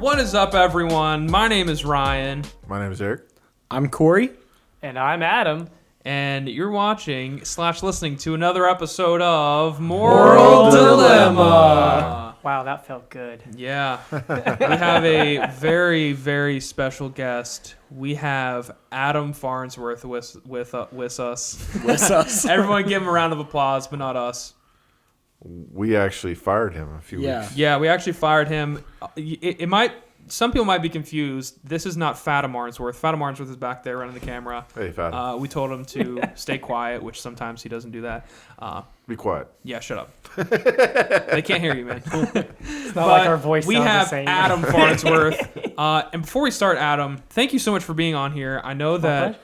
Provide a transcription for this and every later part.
What is up, everyone? My name is Ryan. My name is Eric. I'm Corey. And I'm Adam. And you're watching / listening to another episode of Moral Dilemma. Wow, that felt good. Yeah. We have a very, very special guest. We have Adam Farnsworth with us. With us. Everyone give him a round of applause, but not us. We actually fired him a few weeks. Yeah, we actually fired him. Some people might be confused. This is not Fatima Farnsworth. Fatima Farnsworth is back there running the camera. Hey, Fatima. We told him to stay quiet, which sometimes he doesn't do that. Be quiet. Yeah, shut up. They can't hear you, man. It's not like our voice We sounds have the same. Adam Farnsworth. And before we start, Adam, thank you so much for being on here. I know that.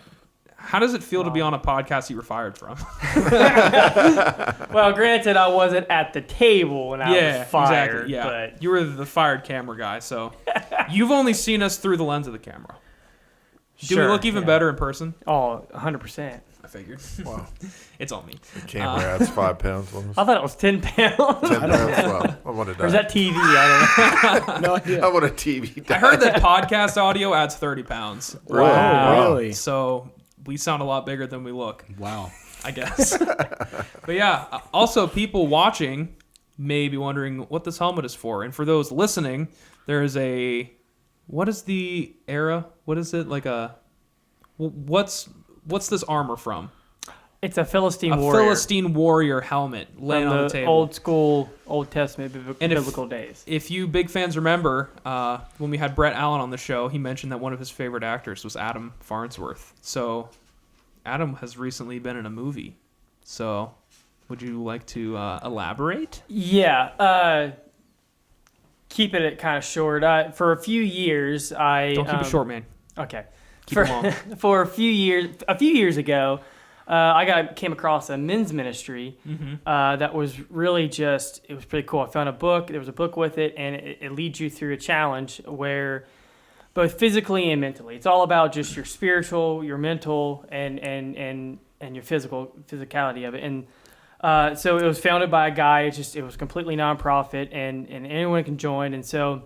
How does it feel to be on a podcast you were fired from? Well, granted, I wasn't at the table when I was fired. Exactly. Yeah, But you were the fired camera guy, so you've only seen us through the lens of the camera. Do we look even better in person? Oh, 100%. I figured. Wow. It's on me. The camera adds 5 pounds on us. I thought it was 10 pounds. 10 pounds. Well, I want to die. Or is that TV? I don't know. No idea. I want a TV. I heard that podcast audio adds 30 pounds. Whoa. Wow. Really? So we sound a lot bigger than we look, Wow. I guess. But yeah, also people watching may be wondering what this helmet is for. And for those listening, there is what is the era? What is it? What's this armor from? It's a Philistine A warrior. Philistine warrior helmet laying from on the table. old school, Old Testament And if- biblical days. If you big fans remember, when we had Brett Allen on the show, he mentioned that one of his favorite actors was Adam Farnsworth. So Adam has recently been in a movie. So would you like to elaborate? Yeah. Keeping it kind of short. For a few years, Don't keep it short, man. Okay. Keep it long. For a few years ago, I came across a men's ministry that was really it was pretty cool. I found a book. There was a book with it, and it leads you through a challenge where both physically and mentally. It's all about just your spiritual, your mental, and your physicality of it. And so it was founded by a guy. It was completely nonprofit, and anyone can join. And so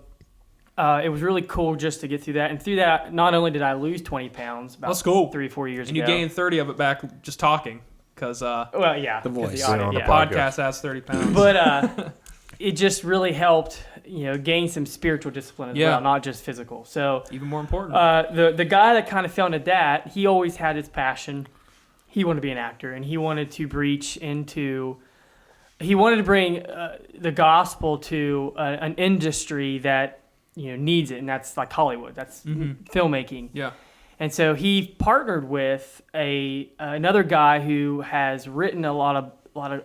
it was really cool just to get through that. And through that, not only did I lose 20 pounds about That's cool. 3-4 years And ago. you gained 30 of it back just talking. Because Well, yeah. The voice. The audio, On the yeah. podcast has 30 pounds. But it just really helped, gain some spiritual discipline as well, not just physical. So Even more important. the guy that kind of founded that, he always had his passion. He wanted to be an actor, and he wanted to bring the gospel to an industry that needs it, and that's like Hollywood. That's filmmaking. Yeah. And so he partnered with another guy who has written a lot of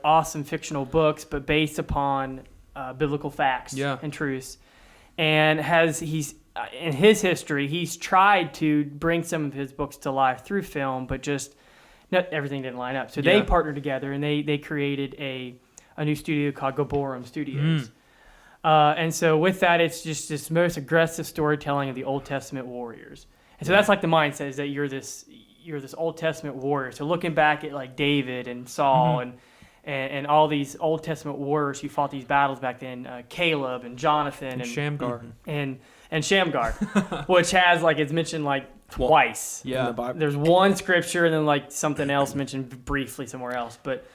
awesome fictional books, but based upon biblical facts and truths. And he's in his history, he's tried to bring some of his books to life through film, but just not everything didn't line up. So they partnered together, and they created a new studio called Gaborum Studios. And so with that, it's just this most aggressive storytelling of the Old Testament warriors. And so that's like the mindset, is that you're this Old Testament warrior. So looking back at like David and Saul and all these Old Testament warriors who fought these battles back then, Caleb and Jonathan and Shamgar. and Shamgar, which has it's mentioned twice. Yeah. In the Bible. There's one scripture and then something else mentioned briefly somewhere else. But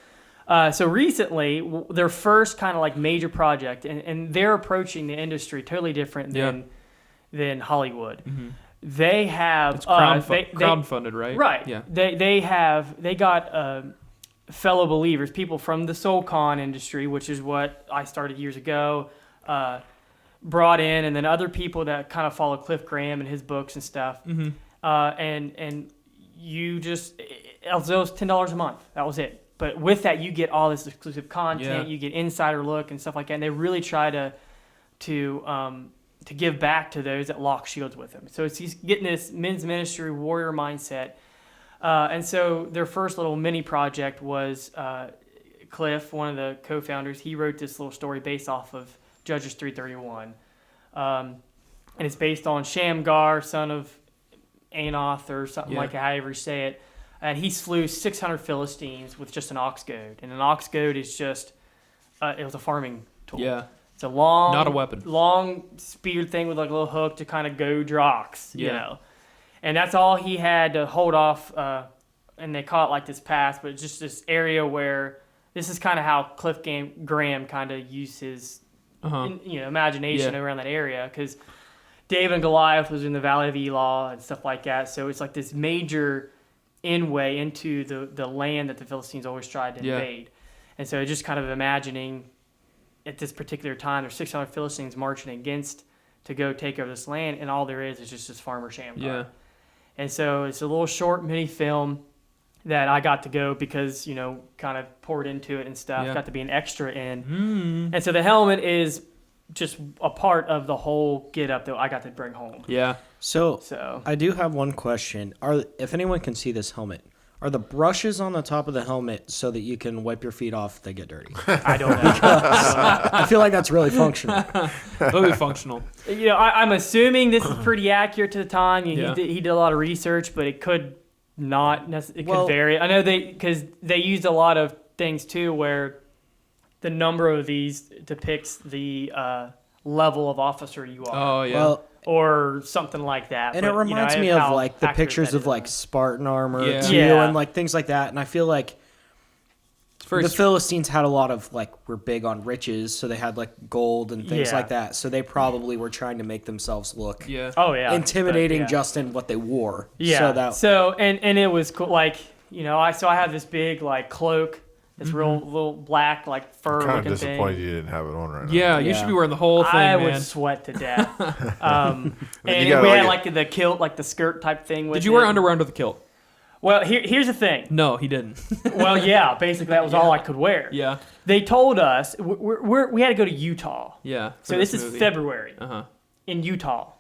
so recently, their first kind of major project, and they're approaching the industry totally different than Hollywood. They have It's crowdfunded, right? Right. Yeah. They got fellow believers, people from the SoulCon industry, which is what I started years ago, brought in, and then other people that kind of follow Cliff Graham and his books and stuff. And you just, it was $10 a month. That was it. But with that, you get all this exclusive content. You get insider look and stuff like that. And they really try to give back to those that lock shields with them. So he's getting this men's ministry warrior mindset. And so their first little mini project was Cliff, one of the co-founders. He wrote this little story based off of Judges 3:31. And it's based on Shamgar, son of Anath, or something like however you say it. And he slew 600 Philistines with just an ox goad. And an ox goad is just, it was a farming tool. Yeah. It's a long, Not a weapon. long spear thing with like a little hook to kind of goad rocks, you Yeah. know. And that's all he had to hold off. And they call it like this pass, but it's just this area where this is kind of how Cliff Graham kind of used his imagination around that area, because David and Goliath was in the Valley of Elah and stuff like that. So it's like this major in-way into the land that the Philistines always tried to invade. And so just kind of imagining at this particular time, there's 600 Philistines marching against to go take over this land, and all there is just this farmer Shamgar. Yeah. And so it's a little short mini film that I got to go because, kind of poured into it and stuff. Yeah. Got to be an extra in. And so the helmet is just a part of the whole get-up that I got to bring home. Yeah. So I do have one question. If anyone can see this helmet, are the brushes on the top of the helmet so that you can wipe your feet off if they get dirty? I don't know. I feel like that's really functional. It'll be functional. I'm assuming this is pretty accurate to the time. He Yeah. did a lot of research, but it could not necessarily. It Well- could vary. I know because they used a lot of things too, where the number of these depicts the level of officer you are, Oh, yeah. Well, or something like that. and But, it reminds me how of like the accurate pictures that of is. like Spartan armor Yeah. too, Yeah. and like things like that. And I feel like It's very the Philistines had a lot of were big on riches, so they had like gold and things Yeah. like that. So they probably were trying to make themselves look yeah. Oh yeah, intimidating but, yeah. just in what they wore. Yeah. So that And it was cool. Like I have this big like cloak, this real little black like fur Kind of looking disappointed thing. you didn't have it on right now. Yeah, you Yeah. should be wearing the whole thing, I man. would sweat to death. And we gotta, had like, like the kilt, like the skirt type thing. With Did you wear it. underwear under the kilt? Well, here's the thing. No, he didn't. Well, yeah, basically that was all I could wear. Yeah. They told us we had to go to Utah. Yeah. So this is February Uh-huh. in Utah.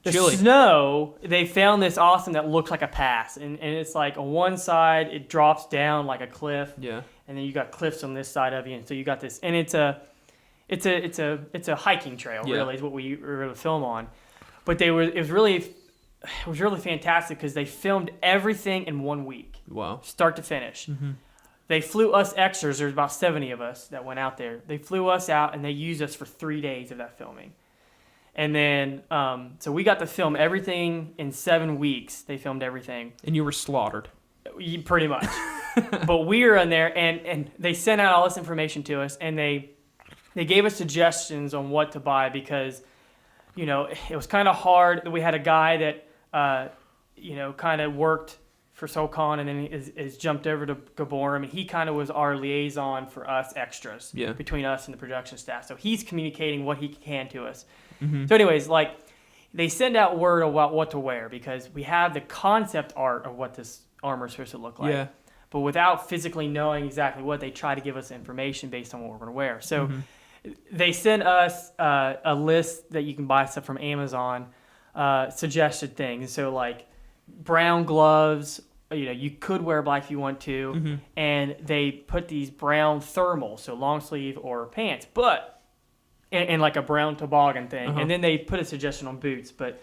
The Chilly. snow, they found this awesome that looks like a pass, and it's like on one side it drops down like a cliff, Yeah. and then you got cliffs on this side of you, and so you got this, and it's a hiking trail, Yeah. really, is what we were able to film on. But it was really fantastic because they filmed everything in 1 week, Wow. start to finish. Mm-hmm. They flew us extras. There's about 70 of us that went out there. They flew us out, and they used us for 3 days of that filming. And then, so we got to film everything in 7 weeks. They filmed everything. And you were slaughtered. Pretty much. But we were in there, and they sent out all this information to us, and they gave us suggestions on what to buy because, it was kind of hard. We had a guy that, kind of worked for SOCON and then is jumped over to Gaborim, and he kind of was our liaison for us extras between us and the production staff. So he's communicating what he can to us. Mm-hmm. So anyways, they send out word about what to wear because we have the concept art of what this armor is supposed to look like. Yeah. But without physically knowing exactly what, they try to give us information based on what we're going to wear. So they sent us a list that you can buy stuff from Amazon, suggested things. So like brown gloves, you could wear black if you want to. And they put these brown thermals, so long sleeve or pants, but and like a brown toboggan thing. And then they put a suggestion on boots, but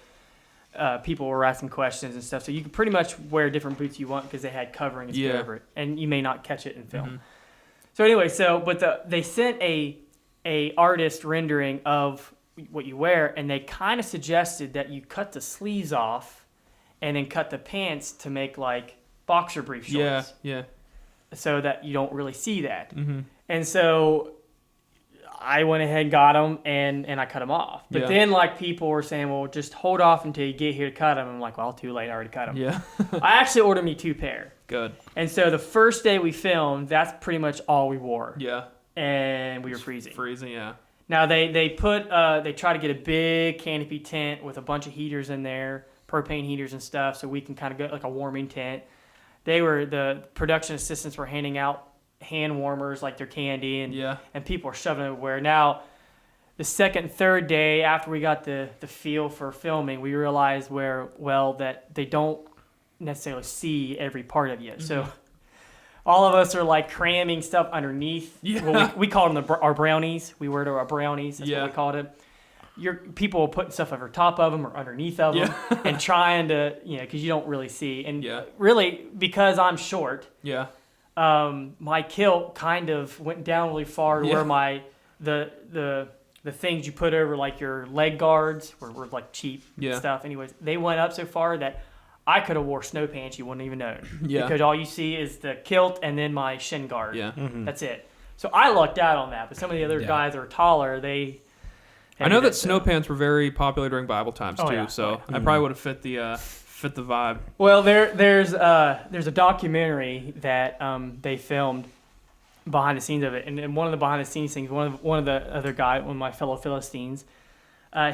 people were asking questions and stuff. So you could pretty much wear different boots you want because they had coverings to go over it. And you may not catch it in film. So anyway, they sent a artist rendering of what you wear, and they kind of suggested that you cut the sleeves off and then cut the pants to make like boxer brief shorts. Yeah. So that you don't really see that. And so I went ahead and got them, and I cut them off. But then people were saying, well, just hold off until you get here to cut them. I'm like, well, too late. I already cut them. Yeah. I actually ordered me 2 pair. Good. And so the first day we filmed, that's pretty much all we wore. Yeah. And we were freezing. Freezing, yeah. Now they try to get a big canopy tent with a bunch of heaters in there, propane heaters and stuff, so we can kind of go like a warming tent. The production assistants were handing out hand warmers like they're candy, and people were shoving it everywhere. Now, the second and third day after we got the feel for filming, we realized that they don't necessarily see every part of you. So all of us are like cramming stuff underneath. Yeah. Well, we called them our brownies. We were to our brownies. That's what we called it. People will put stuff over top of them or underneath of them and trying to, because you don't really see. And really, because I'm short, my kilt kind of went down really far to where the the things you put over like your leg guards were like cheap stuff. Anyways, they went up so far that I could have wore snow pants. You wouldn't even know. Yeah. Because all you see is the kilt and then my shin guard. Yeah. Mm-hmm. That's it. So I lucked out on that. But some of the other guys that are taller, they. I know that snow pants were very popular during Bible times too. Yeah. So I probably would have fit the vibe. Well, there's a documentary that they filmed behind the scenes of it, and one of the behind the scenes things, one of the other guy, one of my fellow Philistines,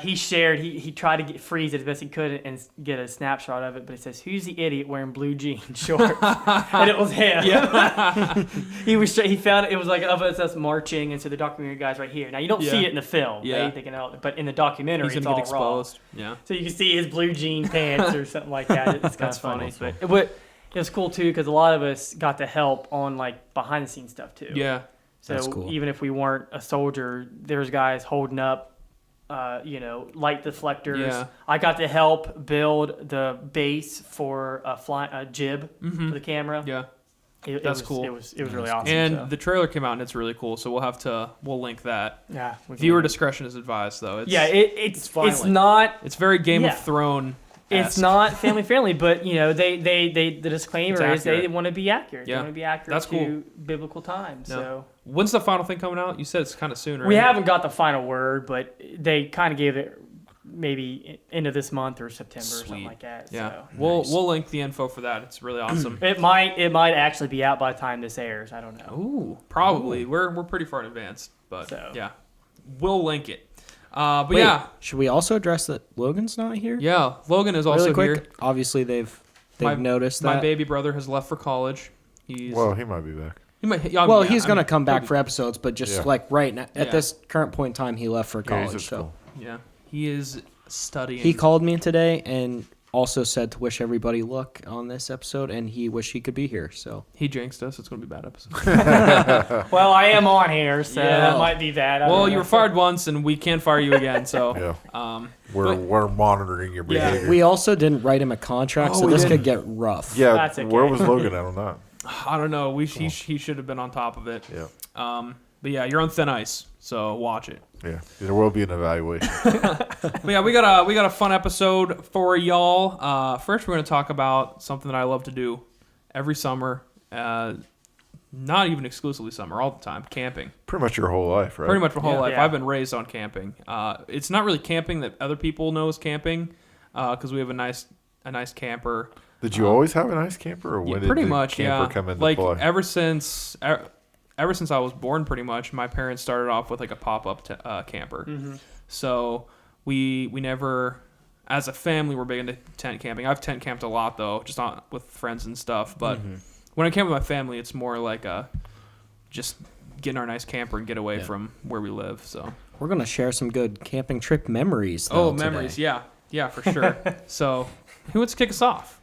he shared, he tried to freeze it as best he could and get a snapshot of it, but it says, "Who's the idiot wearing blue jean shorts?" And it was him. Yeah. he found it was like of us marching, and so the documentary guy's right here. Now you don't see it in the film, they can help, but in the documentary He's it's gonna all get exposed. raw. Yeah. So you can see his blue jean pants or something like that. It's kind of funny, but it was cool too because a lot of us got to help on like behind the scenes stuff too. Yeah. So That's cool. even if we weren't a soldier, there's guys holding up, light deflectors. Yeah. I got to help build the base for a jib for the camera. Yeah. That's cool. It was really awesome. And the trailer came out and it's really cool, so we'll link that. Yeah. Viewer discretion is advised, though. It's violent. not. It's very Game of Thrones. It's not family friendly, but the disclaimer is they want to be accurate. Yeah. They want to be accurate That's to cool. biblical times. No. So when's the final thing coming out? You said it's kind of soon, right? we haven't got the final word, but they kind of gave it maybe end of this month or September or something like that. Yeah, So. we'll link the info for that. It's really awesome. It might actually be out by the time this airs. I don't know. Ooh, probably. Ooh. We're pretty far in advance, but yeah, we'll link it. But Wait, yeah, should we also address that Logan's not here? Yeah, Logan is also quick, here. Obviously, they've noticed that. My baby brother has left for college. He might be back. He might. He's going to come back for episodes, but just like right now, at this current point in time, he left for college. Yeah, he is studying. He called me today and also said to wish everybody luck on this episode, and he wished he could be here. So he jinxed us. It's going to be a bad episode. Well, I am on here, so that might be bad. Well, you were fired once, and we can't fire you again. So we're monitoring your behavior. Yeah. We also didn't write him a contract, so this could get rough. Yeah, that's okay. Where was Logan at on that? I don't know. He should have been on top of it. Yeah. But yeah, you're on thin ice, so watch it. Yeah, there will be an evaluation. But yeah, we got a fun episode for y'all. First, we're going to talk about something that I love to do every summer. Not even exclusively summer, all the time. Camping. Pretty much your whole life, right? Pretty much my whole life. Yeah. I've been raised on camping. It's not really camping that other people know as camping, because we have a nice camper. Did you always have a nice camper, or when did the camper come into play? Ever since I was born, pretty much, my parents started off with like a pop-up camper. Mm-hmm. So we never, as a family, we're big into tent camping. I've tent camped a lot though, just with friends and stuff. But when I camp with my family, it's more like just getting our nice camper and get away from where we live. So we're gonna share some good camping trip memories. Memories, yeah, for sure. So who wants to kick us off?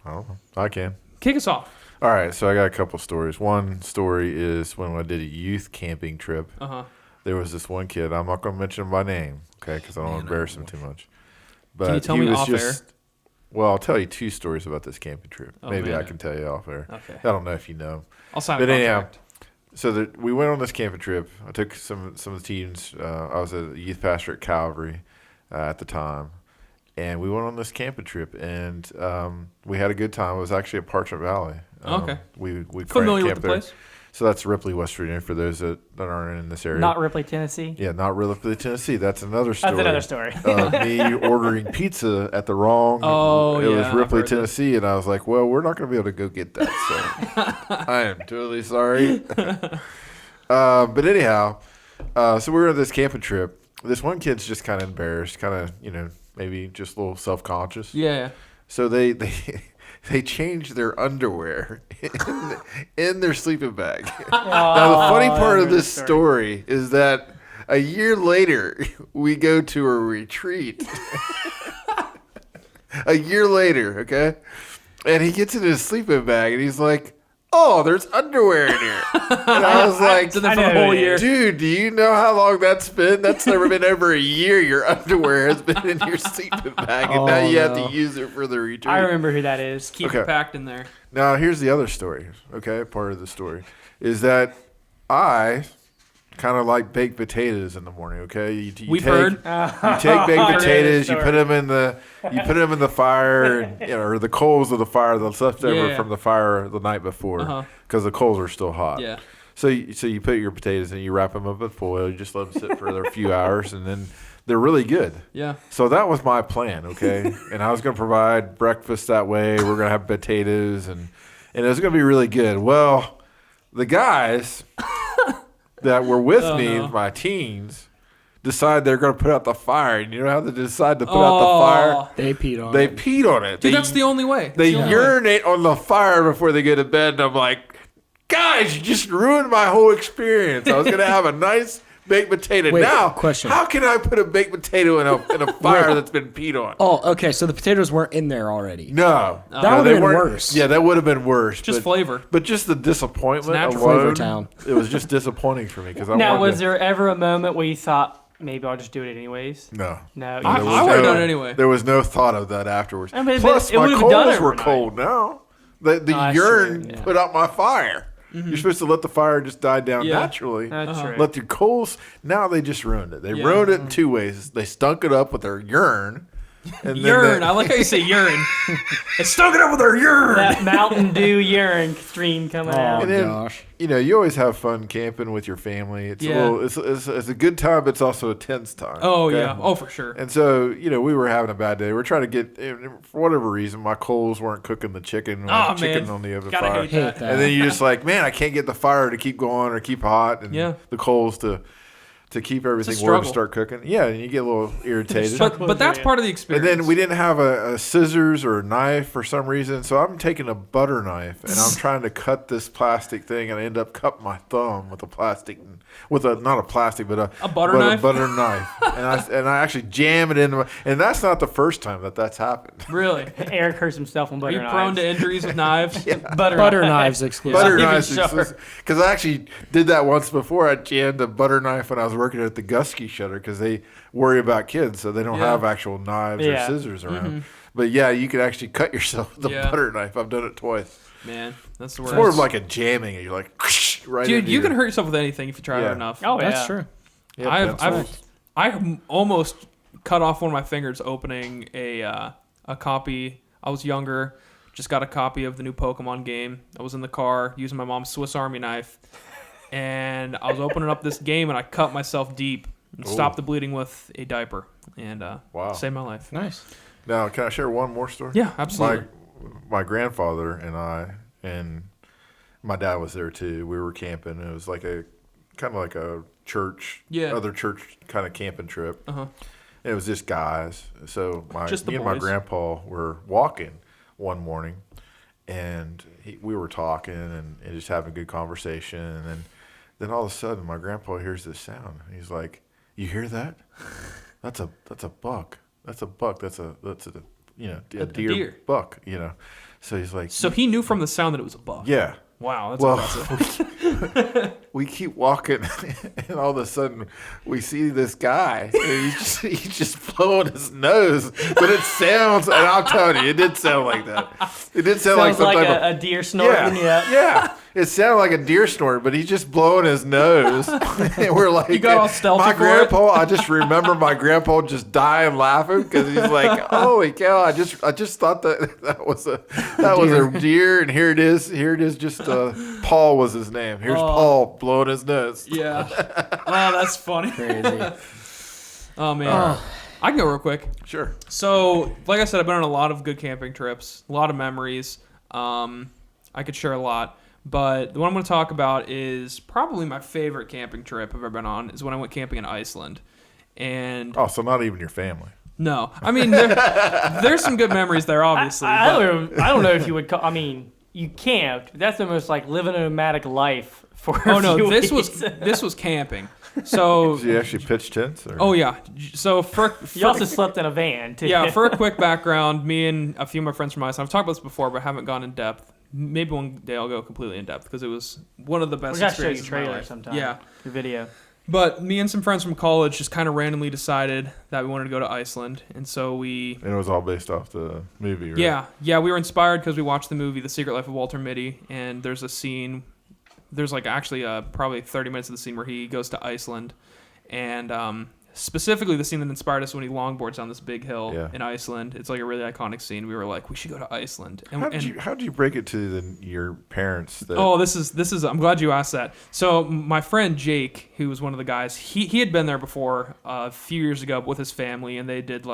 I don't know. I can. Kick us off. All right, so I got a couple stories. One story is when I did a youth camping trip. There was this one kid. I'm not going to mention him by name, okay, because I don't want to embarrass him too much. But can you tell me off air? Well, I'll tell you two stories about this camping trip. Maybe I can tell you off air. Okay. I don't know if you know. I'll sign a contract. So we went on this camping trip. I took some of the teams. I was a youth pastor at Calvary at the time. And we went on this camping trip, and we had a good time. It was actually at Parchment Valley. Okay. We familiar with the there. place? So that's Ripley, West Virginia, for those that aren't in this area. Not Ripley, Tennessee? Yeah, not Ripley, Tennessee. That's another story. That's another story. Me ordering pizza at the wrong. It was Ripley, Tennessee, and I was like, well, we're not going to be able to go get that. So I am totally sorry. But anyhow, so we were on this camping trip. This one kid's just kind of embarrassed, kind of, maybe just a little self-conscious. Yeah. So they changed their underwear in their sleeping bag. Now, the funny part of this story is that a year later, we go to a retreat. A year later, okay? And he gets in his sleeping bag, and he's like, oh, there's underwear in here. And I was like, for the whole year. Dude, do you know how long that's been? That's never been over a year. Your underwear has been in your sleeping bag, and now you have to use it for the retreat. I remember who that is. Keep it packed in there. Now, here's the other story, okay? Part of the story is that I kind of like baked potatoes in the morning. Okay, you We've heard. You take baked potatoes, you put them in the fire, and, or the coals of the fire that's left over from the fire the night before, because the coals are still hot. Yeah. So you put your potatoes and you wrap them up in foil. You just let them sit for a few hours, and then they're really good. Yeah. So that was my plan, okay? And I was going to provide breakfast that way. We're going to have potatoes, and it was going to be really good. Well, the guys that were with me, my teens, decide they're going to put out the fire. And you know how they decide to put out the fire? They peed on it. They peed on it. Dude, that's the only way. They urinate on the fire before they go to bed, and I'm like, guys, you just ruined my whole experience. I was going to have a nice baked potato. Wait, now, question. How can I put a baked potato in a fire that's been peed on? Oh, okay. So the potatoes weren't in there already. No. That would have been worse. Yeah, that would have been worse. Just flavor. But just the disappointment natural. alone, Flavor town. It was just disappointing for me. Now, was there ever a moment where you thought, maybe I'll just do it anyways? No. No. I would have done it anyway. There was no thought of that afterwards. I mean, Plus, it my would've been done coals were overnight. cold now. The urine put out my fire. You're supposed to let the fire just die down naturally. That's true. Let your coals. Now they just ruined it. They ruined it in two ways. They stunk it up with their urine. And Urine. I like how you say urine. It stunk it up with our urine. That Mountain Dew urine stream coming out. And then, gosh. you always have fun camping with your family. It's a little, it's a good time, but it's also a tense time. Oh, okay? yeah. Oh, for sure. And so, we were having a bad day. We're trying to get, for whatever reason, my coals weren't cooking the chicken. Oh, chicken man. on the oven Gotta fire. hate that. And then you're just like, man, I can't get the fire to keep going or keep hot, and the coals to keep everything warm and start cooking. Yeah, and you get a little irritated. But that's part of the experience. And then we didn't have a scissors or a knife for some reason, so I'm taking a butter knife and I'm trying to cut this plastic thing, and I end up cutting my thumb with a plastic, not a plastic, but a butter knife. A butter knife, and I actually jam it into my, and that's not the first time that's happened. Really? Eric hurts himself on Are butter you knives. prone to injuries with knives? Butter knives exclusive. Butter Yeah. knives, Sure. because I actually did that once before. I jammed a butter knife when I was working at the Gusky Shutter, because they worry about kids, so they don't have actual knives or scissors around. But yeah, you could actually cut yourself with a butter knife. I've done it twice. Man, that's the It's worst. more of like a jamming, and you're like, right. Dude, you can hurt yourself with anything if you try hard enough. Oh, That's true. I almost cut off one of my fingers opening a copy. I was younger, just got a copy of the new Pokemon game. I was in the car using my mom's Swiss Army knife, and I was opening up this game, and I cut myself deep and stopped the bleeding with a diaper, and saved my life. Nice. Now, can I share one more story? Yeah, absolutely. My grandfather and I, and my dad was there too. We were camping. It was like a kind of like a church, other church kind of camping trip. It was just guys. So me and my grandpa were walking one morning, and we were talking and just having a good conversation. And then all of a sudden, my grandpa hears this sound. He's like, "You hear that? That's a buck. That's a buck. That's a deer buck. So he's like, so he knew from the sound that it was a buck. Yeah. Wow, that's impressive. We keep walking, and all of a sudden we see this guy. And he's just blowing his nose, but it sounds. And I'm telling you, it did sound like that. It did sound like Sounds some like type of a deer snorting. yeah. It sounded like a deer snort, but he's just blowing his nose. And we're like, You got all stealthy my for grandpa. I just remember my grandpa just dying laughing because he's like, "Holy cow! I just thought that was a deer, and here it is. Here it is. Just Paul was his name. Here's Paul blowing his nose. Yeah. Wow, that's funny. Crazy. Oh man. I can go real quick. Sure. So, like I said, I've been on a lot of good camping trips, a lot of memories. I could share a lot. But the one I'm going to talk about is probably my favorite camping trip I've ever been on is when I went camping in Iceland. And so not even your family. No. I mean, there's some good memories there, obviously. I don't know if you would call... I mean, you camped. That's the most like living a nomadic life for a few this weeks. this was camping. So did you actually pitch tents? Or? Oh, yeah. So you also slept in a van, too. Yeah, for a quick background, me and a few of my friends from Iceland, I've talked about this before, but haven't gone in depth. Maybe one day I'll go completely in depth because it was one of the best experiences of my life. We got to show you a trailer sometime. Yeah. Your video. But me and some friends from college just kind of randomly decided that we wanted to go to Iceland. And so And it was all based off the movie, right? Yeah. Yeah, we were inspired because we watched the movie The Secret Life of Walter Mitty. And there's a scene there's like actually probably 30 minutes of the scene where he goes to Iceland, and specifically the scene that inspired us when he longboards down this big hill in Iceland. It's like a really iconic scene. We were like, we should go to Iceland. And how did you break it to your parents? This is. I'm glad you asked that. So my friend Jake, who was one of the guys, he had been there before a few years ago with his family, and they did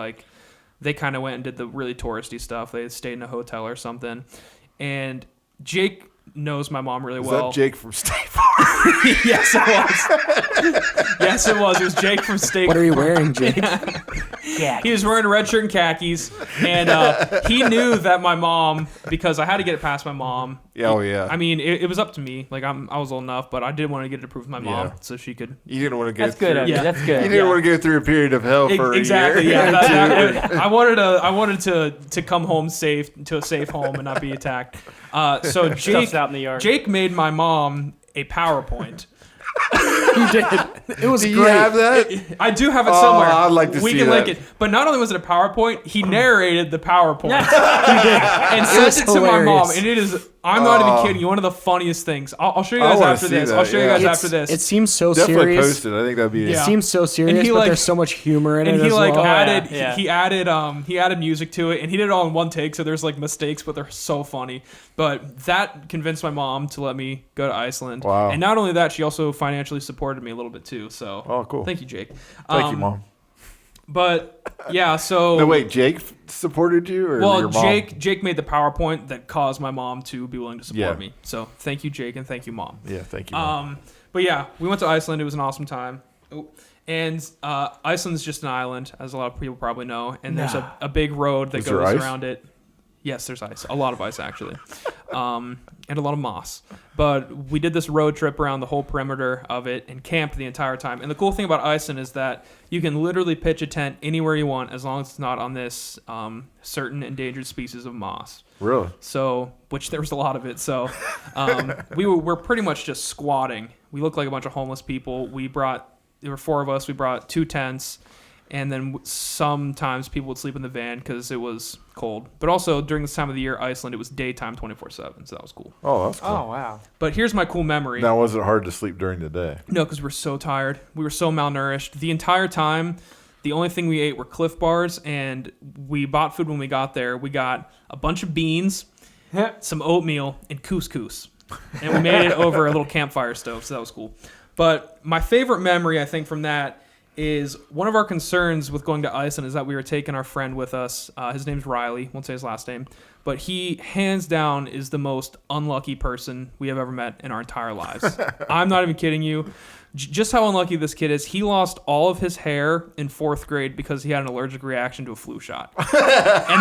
they kind of went and did the really touristy stuff. They stayed in a hotel or something, and Jake knows my mom really well. Is that Jake from State Farm? Yes, it was. Yes, it was. It was Jake from State Farm. What are you wearing, Jake? Yeah. He was wearing a red shirt and khakis, and he knew that my mom, because I had to get it past my mom. Yeah, I mean, it was up to me. Like I was old enough, but I did want to get it approved with my mom so she could. You didn't want to go. That's good. That's good. You didn't want to go through a period of hell for exactly. a year. Yeah, I wanted to come home safe to a safe home and not be attacked. So Stuff's out in the yard. Jake made my mom a PowerPoint. You did. It was Do great. you have that? I do have it somewhere. I'd like to see We can that. link it. But not only was it a PowerPoint, he narrated the PowerPoint and sent it to my mom. And it is, I'm not even kidding you, one of the funniest things. I'll show you guys after this. I'll show you guys after this. It seems so Definitely serious. post it. I think that'd be. It seems so serious, but there's so much humor in it. And he as well. added, Yeah. he added music to it, and he did it all in one take. So there's like mistakes, but they're so funny. But that convinced my mom to let me go to Iceland. Wow. And not only that, she also financially supported me a little bit too. So cool. Thank you, Jake. Thank you, Mom. But yeah, so No, wait, Jake supported you, or your mom? Jake made the PowerPoint that caused my mom to be willing to support Yeah. me. So thank you, Jake, and thank you, Mom. Yeah, thank you, Mom. But yeah, we went to Iceland. It was an awesome time. And Iceland's just an island, as a lot of people probably know. And there's a big road that Is there goes ice? around it. Yes, there's ice. A lot of ice, actually. And a lot of moss. But we did this road trip around the whole perimeter of it and camped the entire time. And the cool thing about Iceland is that you can literally pitch a tent anywhere you want as long as it's not on this certain endangered species of moss. Really? So, which there was a lot of it. So, we're pretty much just squatting. We looked like a bunch of homeless people. There were 4 of us. We brought 2 tents, and then sometimes people would sleep in the van because it was cold. But also during this time of the year, Iceland, it was daytime 24/7, so that was cool. Oh, that's cool. Oh, wow. But here's my cool memory. Now, was it hard to sleep during the day? No, because we're so tired. We were so malnourished. The entire time, the only thing we ate were Cliff Bars, and we bought food when we got there. We got a bunch of beans, some oatmeal, and couscous. And we made it over a little campfire stove, so that was cool. But my favorite memory, I think, from that is one of our concerns with going to Iceland is that we were taking our friend with us. His name's Riley. Won't say his last name. But he, hands down, is the most unlucky person we have ever met in our entire lives. I'm not even kidding you. Just how unlucky this kid is. He lost all of his hair in 4th grade because he had an allergic reaction to a flu shot. and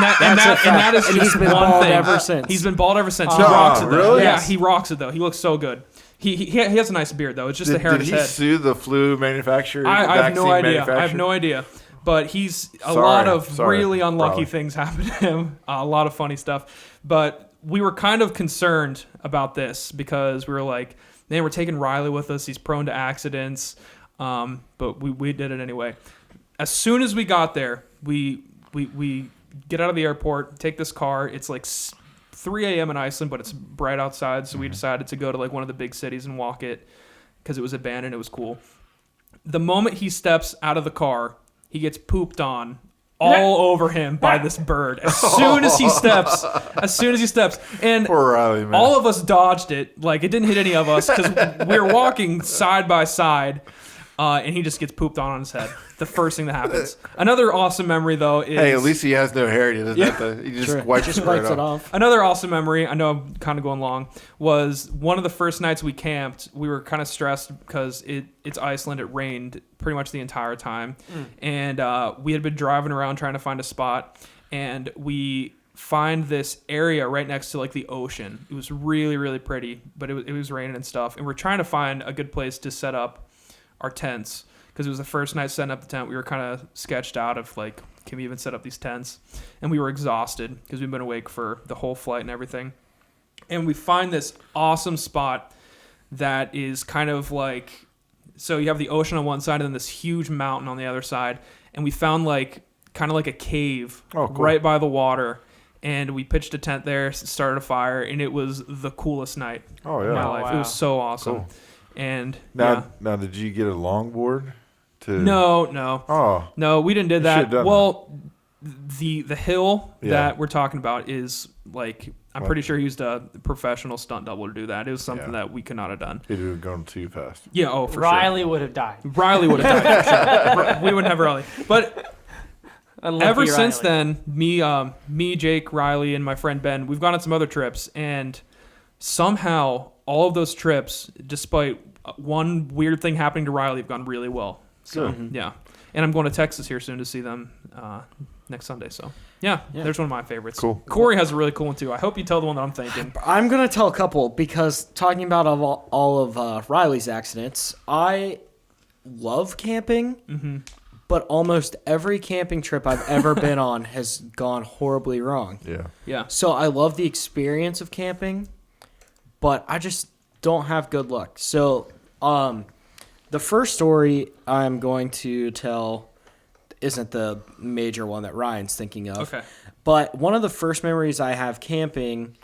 that is just he's been one bald thing. ever since. He's been bald ever since. He Oh, rocks it, though. really? Yeah, Yes. he rocks it, though. He looks so good. He has a nice beard, though. It's just the hair on his Did he head. sue the flu manufacturer? I have no vaccine idea. I have manufacturer? no idea. But he's a Sorry. lot of Sorry, really unlucky Riley. things happen to him. A lot of funny stuff. But we were kind of concerned about this because we were like, man, we're taking Riley with us. He's prone to accidents. But we did it anyway. As soon as we got there, we get out of the airport, take this car. It's like 3 a.m. in Iceland, but it's bright outside. So we decided to go to like one of the big cities and walk it because it was abandoned. It was cool. The moment he steps out of the car, he gets pooped on all over him by this bird. As soon as he steps. And Poor Riley, man. all of us dodged it. Like, it didn't hit any of us because we were walking side by side. And he just gets pooped on his head. The first thing that happens. Another awesome memory, though, is... Hey, at least he has no hair. He doesn't have to... He just wipes it right it off. off. Another awesome memory, I know I'm kind of going long, was one of the first nights we camped. We were kind of stressed because it's Iceland. It rained pretty much the entire time. And we had been driving around trying to find a spot. And we find this area right next to like the ocean. It was really, really pretty, but it was raining and stuff. And we're trying to find a good place to set up our tents because it was the first night setting up the tent. We were kind of sketched out of like, can we even set up these tents? And we were exhausted because we've been awake for the whole flight and everything. And we find this awesome spot that is kind of like, so you have the ocean on one side and then this huge mountain on the other side. And we found like kind of like a cave Oh, cool. right by the water. and we pitched a tent there, started a fire, and it was the coolest night Oh of my yeah. life. wow. It was so awesome. Cool. And Now did you get a longboard? no, Oh, we didn't do You that. should've done Well, the hill Yeah. that we're talking about is like I'm pretty sure he used a professional stunt double to do that. It was something Yeah. that we could not have done. it would have gone too fast. Yeah, oh for Riley would have died. sure. Riley would have died. For sure. We wouldn't have Riley, but. Unlucky Ever since Riley. then, me, Jake, Riley, and my friend Ben, we've gone on some other trips, and somehow all of those trips, despite one weird thing happening to Riley, have gone really well. So yeah, and I'm going to Texas here soon to see them next Sunday. So yeah, there's one of my favorites. Cool. Corey has a really cool one too. I hope you tell the one that I'm thinking. I'm going to tell a couple because talking about all of Riley's accidents, I love camping. Mm-hmm. But almost every camping trip I've ever been on has gone horribly wrong. Yeah. Yeah. So I love the experience of camping, but I just don't have good luck. So the first story I'm going to tell isn't the major one that Ryan's thinking of. Okay. But one of the first memories I have camping,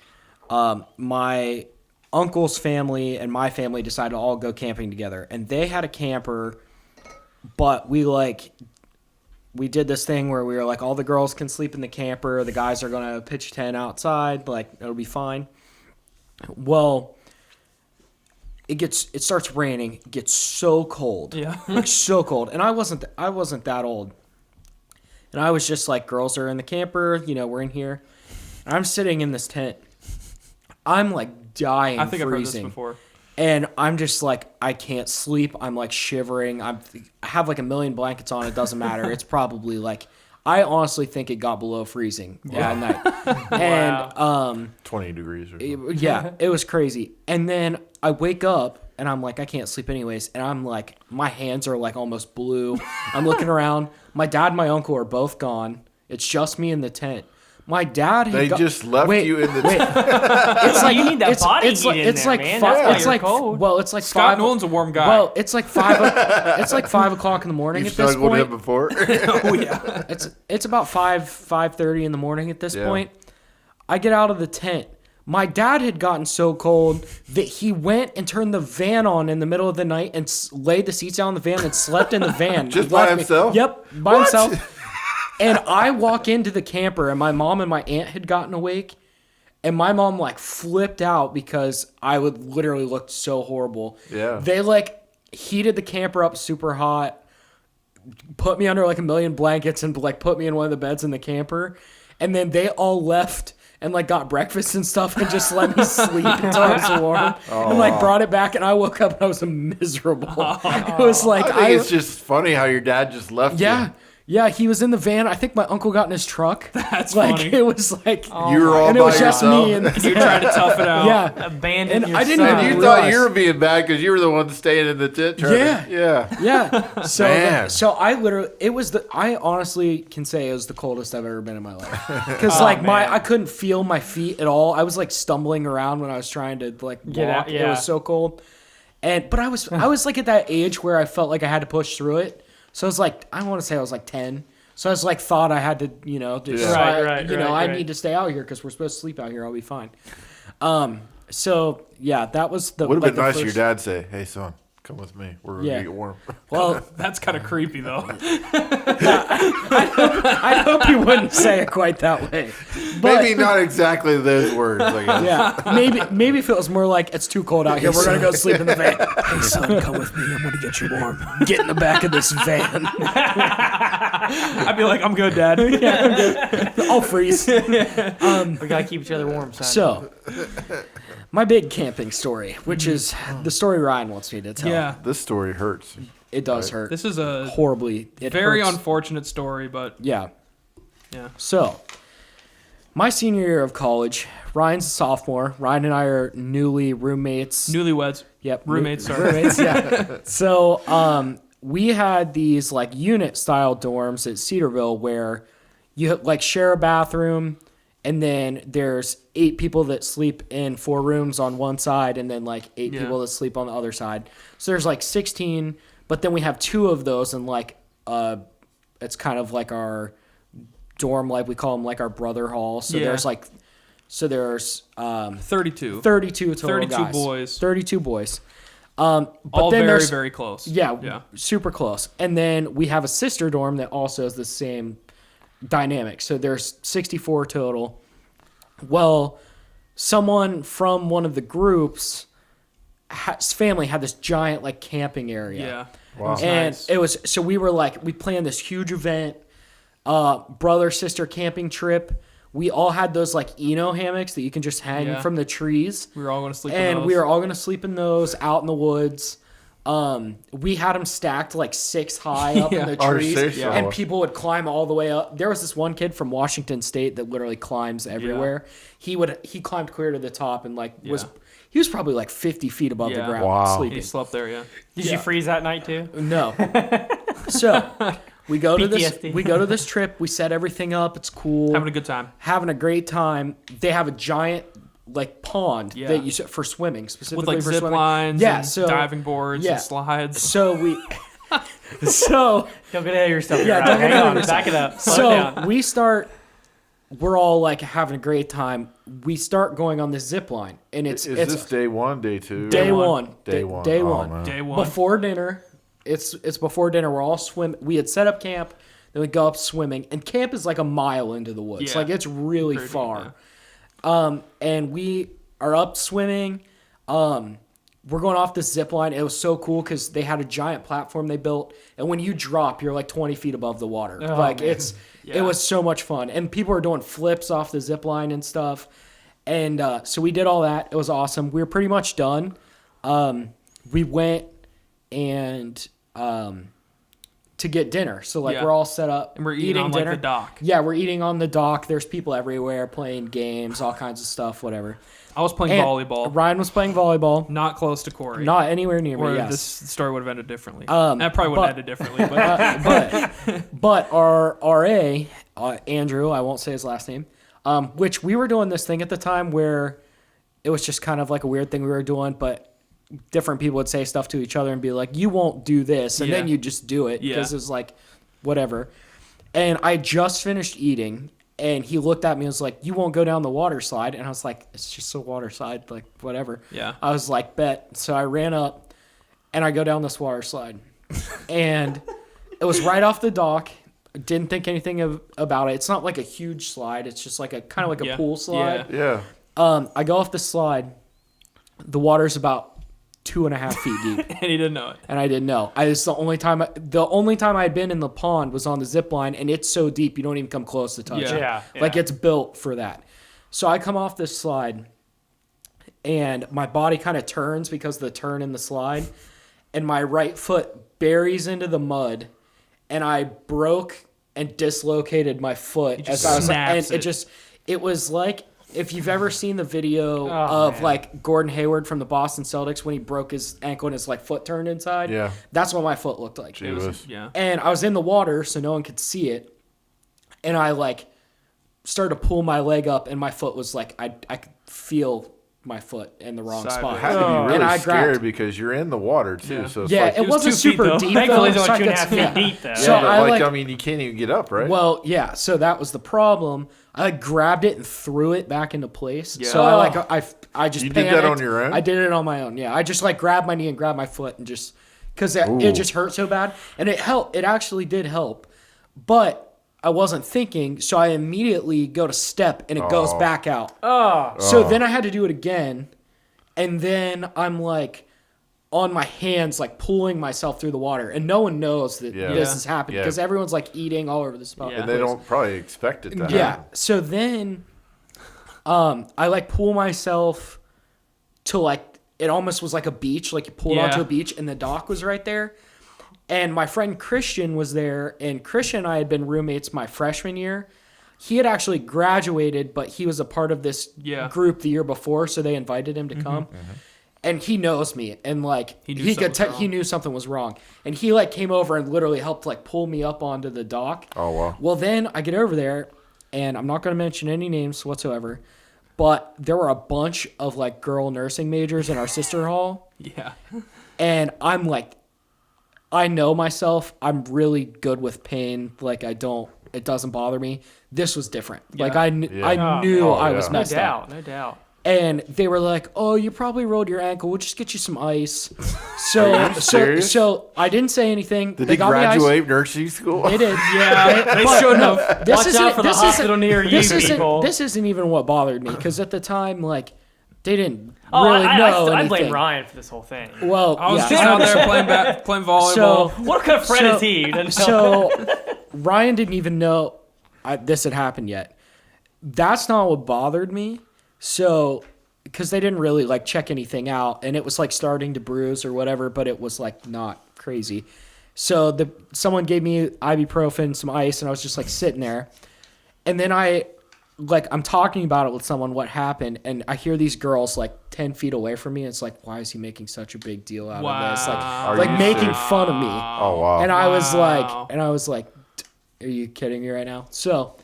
my uncle's family and my family decided to all go camping together. And they had a camper. But we did this thing where we were like, all the girls can sleep in the camper. The guys are going to pitch a tent outside. Like, it'll be fine. Well, it starts raining. It gets so cold. Yeah. Like, so cold. And I wasn't that old. And I was just like, girls are in the camper. We're in here. And I'm sitting in this tent. I'm like dying, I think freezing. I've heard this before. And I'm just like, I can't sleep. I'm like shivering. I have like a million blankets on. It doesn't matter. It's probably like, I honestly think it got below freezing at night. And 20 degrees or something. yeah, it was crazy. And then I wake up and I'm like, I can't sleep anyways. And I'm like, my hands are like almost blue. I'm looking around. My dad and my uncle are both gone. It's just me in the tent. My dad had just left you in the tent. It's like You need that body heat in it's there, like man. five, That's why it's you're like cold. well, it's like Scott 5. Nolan's a warm guy. Well, it's like 5 o'clock in the morning You've at this snuggled him point. before. Oh yeah. It's about 5:30 in the morning at this Yeah. point. I get out of the tent. My dad had gotten so cold that he went and turned the van on in the middle of the night and laid the seats down in the van and slept in the van. Just He left by me- himself? Yep, by himself. And I walk into the camper, and my mom and my aunt had gotten awake. And my mom, like, flipped out because I would literally look so horrible. Yeah. They, like, heated the camper up super hot, put me under, like, a million blankets, and, like, put me in one of the beds in the camper. And then they all left and, like, got breakfast and stuff and just let me sleep until I was warm. And, like, brought it back, and I woke up and I was miserable. It was like, I think it's just funny how your dad just left yeah. you. Yeah, he was in the van. I think my uncle got in his truck. That's like, funny. It was like, You were all and it by was just yourself. me. And You're trying to tough it out. yeah, Abandon And your I didn't son. even You realize- thought you were being bad because you were the one staying in the tent. Yeah. Yeah. yeah. So, Man. so I literally, I honestly can say it was the coldest I've ever been in my life. Because I couldn't feel my feet at all. I was like stumbling around when I was trying to like walk. Get out, It yeah. was so cold. But I was like at that age where I felt like I had to push through it. So I was like, I want to say I was like 10. So I was like, thought I had to, just, Yeah. Right, I right. need to stay out here because we're supposed to sleep out here. I'll be fine. So yeah, that was the. Would have like, been the nice for your first- dad to say, "Hey, son, come with me. We're going to Yeah. get warm." Well, That's kind of creepy though. I hope he wouldn't say it quite that way. But, Maybe not exactly those words. I guess. Yeah, maybe if it was more like it's too cold out here, we're gonna go sleep in the van. Hey son, come with me. I'm gonna get you warm. Get in the back of this van. I'd be like, I'm good, Dad. I'll freeze. We gotta keep each other warm, son. So, my big camping story, which is the story Ryan wants me to tell. Yeah. This story hurts. It does hurt. This is a horribly. It very hurts. unfortunate story, but Yeah. yeah. So, my senior year of college, Ryan's a sophomore. Ryan and I are newly roommates. Newlyweds. Yep. Roommates, sorry. Roommates, yeah. So, we had these like unit style dorms at Cedarville where you like share a bathroom and then there's 8 people that sleep in 4 rooms on one side and then like 8 Yeah. people that sleep on the other side. So there's like 16, but then we have 2 of those and like it's kind of like our dorm, like we call them, like our brother hall. So there's 32 total 32 guys. boys. 32 boys. But all then very, very close. Yeah, super close. And then we have a sister dorm that also has the same dynamic. So there's 64 total. Well, someone from one of the groups, his family had this giant like camping area. Yeah. Wow. And nice. it was, so we were like, we planned this huge event, brother, sister camping trip. We all had those like Eno hammocks that you can just hang from the trees. We were all going to sleep in And those. we were all going to sleep in those out in the woods. We had them stacked like 6 high up in the trees, and people would climb all the way up. There was this one kid from Washington State that literally climbs everywhere. Yeah. He climbed clear to the top and like he was probably like 50 feet above the ground sleeping. He slept there, yeah. Did you freeze that night too? No. So we go to this trip. We set everything up. It's cool. Having a good time. Having a great time. They have a giant like pond that you for swimming, specifically with like for zip swimming. lines, and diving boards, and slides. So we, don't get ahead of yourself. Yeah, don't hang on, back it up. So we start. We're all like having a great time. We start going on this zip line, and it's this day 1, day 2? Day one. Day one. Day Oh, one. man. Day one. Before dinner. It's before dinner. We're all swim. We had set up camp. Then we go up swimming, and camp is like a mile into the woods. Like it's really far. And we are up swimming. We're going off this zip line. It was so cool because they had a giant platform they built, and when you drop, you're like 20 feet above the water. It was so much fun, and people were doing flips off the zip line and stuff. And so we did all that. It was awesome. We were pretty much done. We went and to get dinner. So like we're all set up and we're eating on dinner. like the dock. Yeah, we're eating on the dock. There's people everywhere playing games, all kinds of stuff, whatever. I was playing volleyball. Ryan was playing volleyball. Not close to Corey. Not anywhere near me. Or this story would have ended differently. That probably would have ended differently. But our RA, Andrew, I won't say his last name, which we were doing this thing at the time where it was just kind of like a weird thing we were doing, but different people would say stuff to each other and be like, you won't do this. And then you just do it because it's like, whatever. And I just finished eating. And he looked at me and was like, you won't go down the water slide. And I was like, it's just a water slide, like, whatever. Yeah. I was like, bet. So I ran up, and I go down this water slide. And it was right off the dock. Didn't think anything about it. It's not like a huge slide. It's just like a kind of like a pool slide. Yeah. I go off the slide. The water's about 2.5 feet deep. And he didn't know it. And I didn't know. It's the only time I had been in the pond was on the zip line, and it's so deep you don't even come close to touch it. Yeah. Like it's built for that. So I come off this slide, and my body kind of turns because of the turn in the slide, and my right foot buries into the mud, and I broke and dislocated my foot as I was, and it was like. If you've ever seen the video like Gordon Hayward from the Boston Celtics when he broke his ankle and his like foot turned inside, that's what my foot looked like. And I was in the water so no one could see it, and I like started to pull my leg up, and my foot was like I could feel my foot in the wrong spot. It had to be really scary because you're in the water too. So it's it wasn't super deep. Thankfully, it's only 2.5 feet deep though. So I mean, you can't even get up, right? Well, yeah. So that was the problem. I like grabbed it and threw it back into place. Yeah. So I just you panicked. Did that on your own? I did it on my own. Yeah, I just like grabbed my knee and grabbed my foot and just because it just hurt so bad, and it helped. It actually did help, but I wasn't thinking, so I immediately go to step and it goes back out. So then I had to do it again, and then I'm like on my hands, like pulling myself through the water, and no one knows that this is happening because everyone's like eating all over the spot. And they don't probably expect it to happen. Yeah. So then, I like pull myself to like it almost was like a beach, like you pulled onto a beach, and the dock was right there. And my friend Christian was there, and Christian and I had been roommates my freshman year. He had actually graduated, but he was a part of this group the year before, so they invited him to come. Mm-hmm. And he knows me, and like he knew something was wrong, and he like came over and literally helped like pull me up onto the dock. Oh wow! Well, then I get over there, and I'm not going to mention any names whatsoever, but there were a bunch of like girl nursing majors in our sister hall. Yeah, and I'm like, I know myself. I'm really good with pain. Like I don't it doesn't bother me. This was different. Yeah. Like I knew I was messed up. No doubt. And they were like, "Oh, you probably rolled your ankle. We'll just get you some ice." So I didn't say anything. Did they graduate nursing school? They did. Yeah, they showed up. Watch out for the hospital near you, people. This isn't even what bothered me because at the time, like, they didn't really know anything. I blame Ryan for this whole thing. Well, I was just out there playing volleyball. So, what kind of friend is he? So Ryan didn't even know this had happened yet. That's not what bothered me. So, because they didn't really like check anything out, and it was like starting to bruise or whatever, but it was like not crazy. So someone gave me ibuprofen, some ice, and I was just like sitting there, and then I'm talking about it with someone what happened, and I hear these girls like 10 feet away from me. And it's like, why is he making such a big deal out of this? Like making fun of me. Oh wow! And I was like, are you kidding me right now? So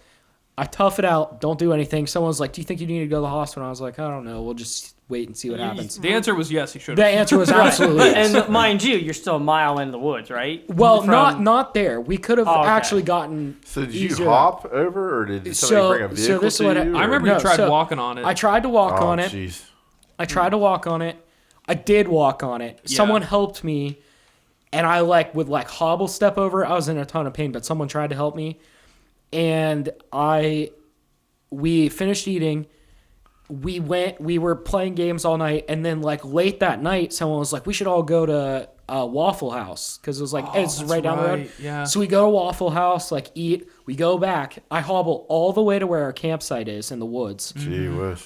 I tough it out, don't do anything. Someone's like, do you think you need to go to the hospital? I was like, I don't know. We'll just wait and see what happens. The answer was yes, he should have. The answer was absolutely yes. And mind you, you're still a mile into the woods, right? Well, not there. We could have actually gotten. So did you hop over, or did somebody bring a vehicle this to you? I remember you tried walking on it. I tried to walk on it. Geez. I tried to walk on it. I did walk on it. Yeah. Someone helped me, and I would hobble step over it. I was in a ton of pain, but someone tried to help me, and we finished eating. We were playing games all night, and then late that night, someone was like, we should all go to Waffle House, because it was it's right down the road. Yeah. So we go to Waffle House, eat. We go back. I hobble all the way to where our campsite is in the woods. Gee whiz.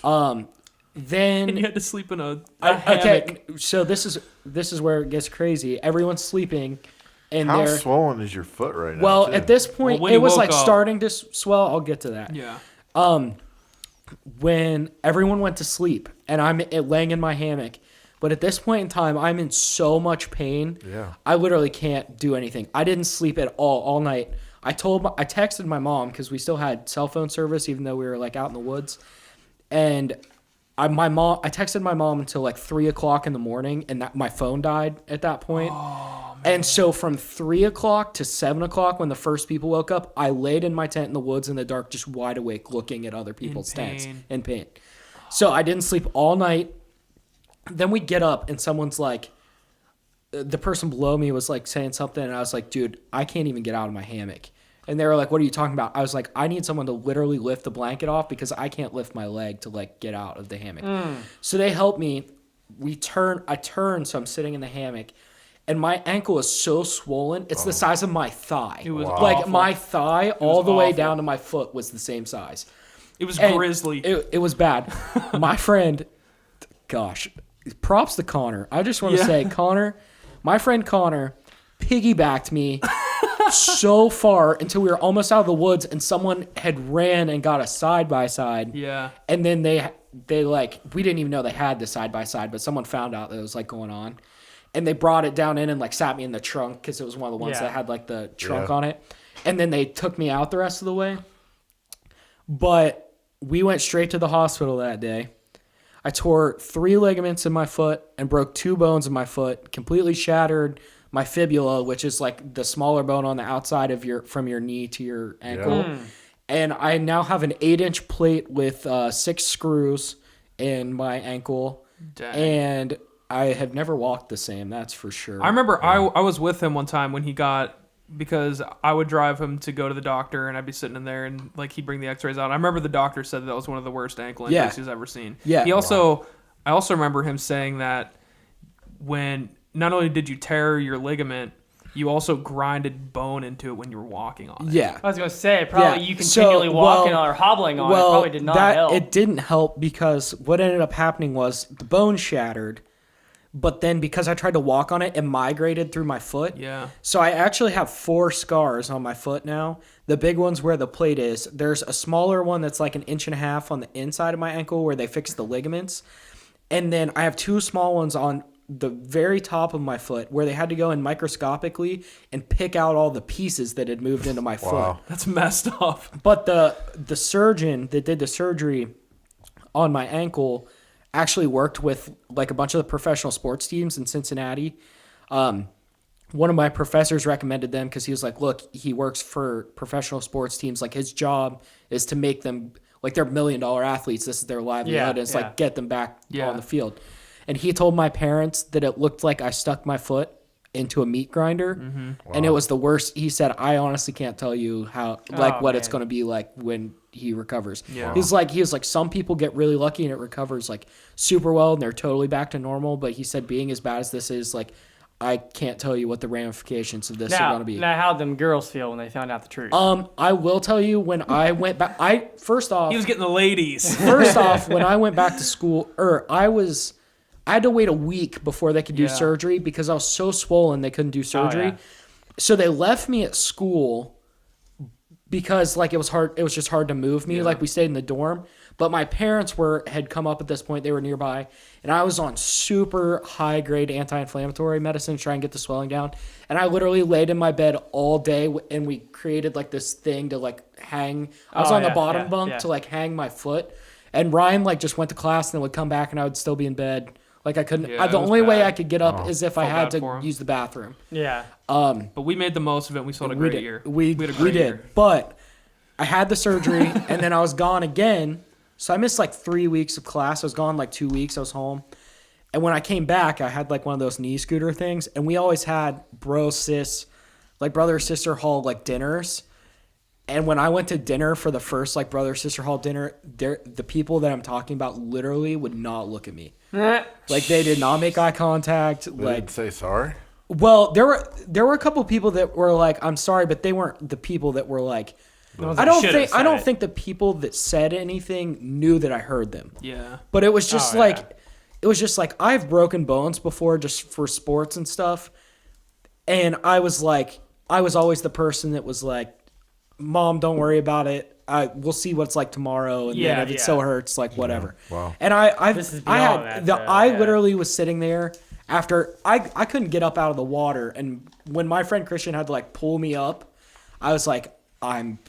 Then and you had to sleep in a okay, hammock. so this is where it gets crazy. Everyone's sleeping, and How swollen is your foot right now? Well, too? at this point, when it he was woke up- starting to swell. I'll get to that. Yeah. When everyone went to sleep, and I'm laying in my hammock, but at this point in time, I'm in so much pain. Yeah. I literally can't do anything. I didn't sleep at all night. I texted my mom because we still had cell phone service, even though we were out in the woods, and I texted my mom until 3 o'clock in the morning, and my phone died at that point. Oh, man. And so from 3 o'clock to 7 o'clock, when the first people woke up, I laid in my tent in the woods in the dark, just wide awake, looking at other people's tents in pain. So I didn't sleep all night. Then we get up, and someone's the person below me was saying something, and I was like, dude, I can't even get out of my hammock. And they were like, what are you talking about? I was like, I need someone to literally lift the blanket off because I can't lift my leg to get out of the hammock. So they helped me. I turn, so I'm sitting in the hammock, and my ankle is so swollen. It's the size of my thigh. It was awful. My thigh all the way down to my foot was the same size. It was And grisly. It was bad. My friend, gosh, props to Connor. I just want to say, Connor, my friend Connor piggybacked me so far until we were almost out of the woods, and someone had ran and got a side-by-side. Yeah. And then they we didn't even know they had the side-by-side, but someone found out that it was going on. And they brought it down in and sat me in the trunk because it was one of the ones that had the trunk on it. And then they took me out the rest of the way. But we went straight to the hospital that day. I tore 3 ligaments in my foot and broke 2 bones in my foot, completely shattered my fibula, which is the smaller bone on the outside of from your knee to your ankle. Yeah. And I now have an 8-inch plate with 6 screws in my ankle. Dang. And I have never walked the same, that's for sure. I remember I was with him one time when he because I would drive him to go to the doctor, and I'd be sitting in there, and he'd bring the x-rays out. I remember the doctor said that was one of the worst ankle injuries he's ever seen. Yeah. I also remember him saying that when not only did you tear your ligament, you also grinded bone into it when you were walking on it. Yeah. I was going to say, probably you continually walking on or hobbling on it probably did not help. It didn't help because what ended up happening was the bone shattered, but then because I tried to walk on it, it migrated through my foot. Yeah. So I actually have 4 scars on my foot now. The big one's where the plate is. There's a smaller one that's 1.5 inches on the inside of my ankle where they fixed the ligaments. And then I have 2 small ones on the very top of my foot where they had to go in microscopically and pick out all the pieces that had moved into my foot. That's messed up. But the surgeon that did the surgery on my ankle actually worked with a bunch of the professional sports teams in Cincinnati. one of my professors recommended them because he was like, look, he works for professional sports teams. Like his job is to make them like they're $1 million athletes. This is their livelihood. And it's like get them back on the field. And he told my parents that it looked like I stuck my foot into a meat grinder, and it was the worst. He said, I honestly can't tell you how what it's going to be like when he recovers. He was like some people get really lucky and it recovers like super well and they're totally back to normal, but he said being as bad as this is, like I can't tell you what the ramifications of this are going to be. Now, how'd them girls feel when they found out the truth? I will tell you, when I went back, first off, he was getting the ladies. First off, when I went back to school, I had to wait a week before they could do surgery because I was so swollen they couldn't do surgery. So they left me at school because like it was hard. It was just hard to move me. Like we stayed in the dorm, but my parents had come up at this point. They were nearby, and I was on super high grade anti-inflammatory medicine to try and get the swelling down. And I literally laid in my bed all day, and we created like this thing to like hang. I was on the bottom bunk to like hang my foot. And Ryan like just went to class and then would come back, and I would still be in bed. Like I couldn't. The only way I could get up is if I had to use the bathroom. Yeah. But we made the most of it. We still had a great year. We had a great year. But I had the surgery, and then I was gone again. So I missed like 3 weeks of class. I was gone like 2 weeks. I was home. And when I came back, I had like one of those knee scooter things. And we always had brother or sister hall like dinners. And when I went to dinner for the first like brother sister hall dinner, the people that I'm talking about literally would not look at me. Like they did not make eye contact. They didn't say sorry. Well, there were a couple people that were like, "I'm sorry," but they weren't the people that were like. I don't think the people that said anything knew that I heard them. Yeah. But it was just it was just like I've broken bones before just for sports and stuff, and I was always the person that was like, Mom, don't worry about it. We'll see what it's like tomorrow, and then if it still hurts, like whatever. Wow. And I literally was sitting there after I couldn't get up out of the water, and when my friend Christian had to like pull me up, I was like, I'm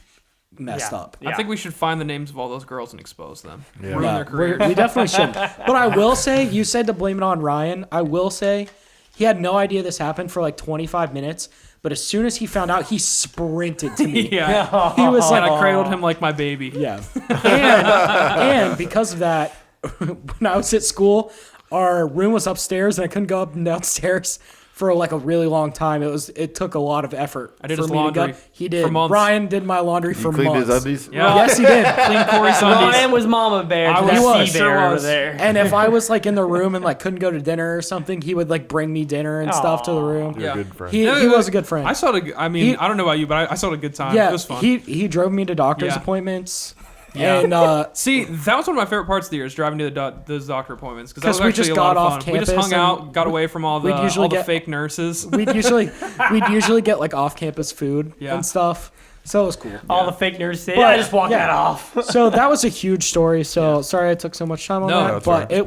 messed up. I think we should find the names of all those girls and expose them. Yeah. Ruin their careers. We definitely should. But I will say, you said to blame it on Ryan. I will say, he had no idea this happened for like 25 minutes. But as soon as he found out, he sprinted to me. He was like, I cradled him like my baby. Yeah. And because of that, when I was at school, our room was upstairs and I couldn't go up and downstairs for like a really long time. It took a lot of effort. I did for his me laundry. To go. He did. For months. Ryan did my laundry for cleaned months. his undies? Yeah. Yes, he did. Clean Corey's undies. Ryan was Mama Bear. I was. Sea Bear over was. there. And if I was like in the room and like couldn't go to dinner or something, he would like bring me dinner and stuff to the room. You're a good friend. He was a good friend. I don't know about you, but I saw a good time. Yeah, It was fun. he drove me to doctor's Yeah. appointments. Yeah. And See, that was one of my favorite parts of the year, is driving to those doctor appointments, because that was we actually just a lot got of off fun. We just campus hung out, and got away from all we'd usually the get- fake nurses. we'd usually get like off campus food and stuff. So it was cool. All the fake nerds say, But, I just walked yeah. that off. So that was a huge story. So sorry I took so much time on No, that, that's but all right. it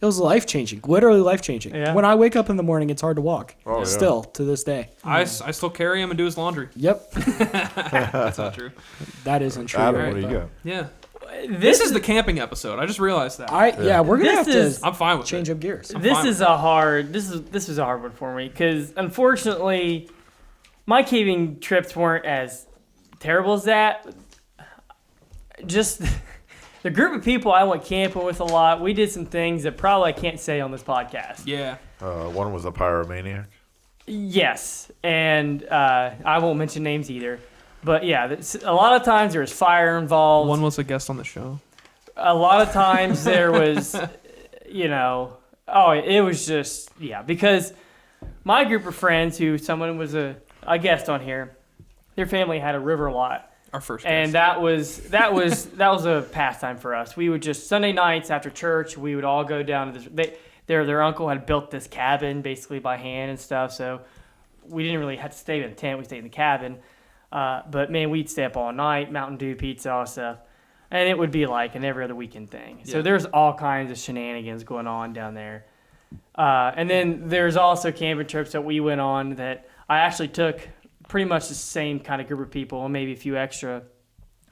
was life changing, literally life changing. Yeah. When I wake up in the morning, it's hard to walk. Oh, yeah. Still to this day. I still carry him and do his laundry. Yep, That's not true. that isn't true. Adam, right? what do you got? Yeah. This is the camping episode. I just realized that. We're gonna have This to I'm fine with change it. up gears. I'm This fine is a hard. This was a hard one for me because unfortunately, my caving trips weren't as terrible as that. Just the group of people I went camping with a lot. We did some things that probably I can't say on this podcast. Yeah. One was a pyromaniac. Yes, and I won't mention names either. But yeah, a lot of times there was fire involved. One was a guest on the show. A lot of times there was, it was just, because my group of friends someone was a guest on here, their family had a river lot. Our first And guest. that was a pastime for us. We would just, Sunday nights after church, we would all go down to this, their uncle had built this cabin basically by hand and stuff, so we didn't really have to stay in the tent, we stayed in the cabin. But man, we'd stay up all night, Mountain Dew, pizza, all stuff. And it would be like an every other weekend thing. So there's all kinds of shenanigans going on down there. And then there's also camping trips that we went on that I actually took pretty much the same kind of group of people, and maybe a few extra.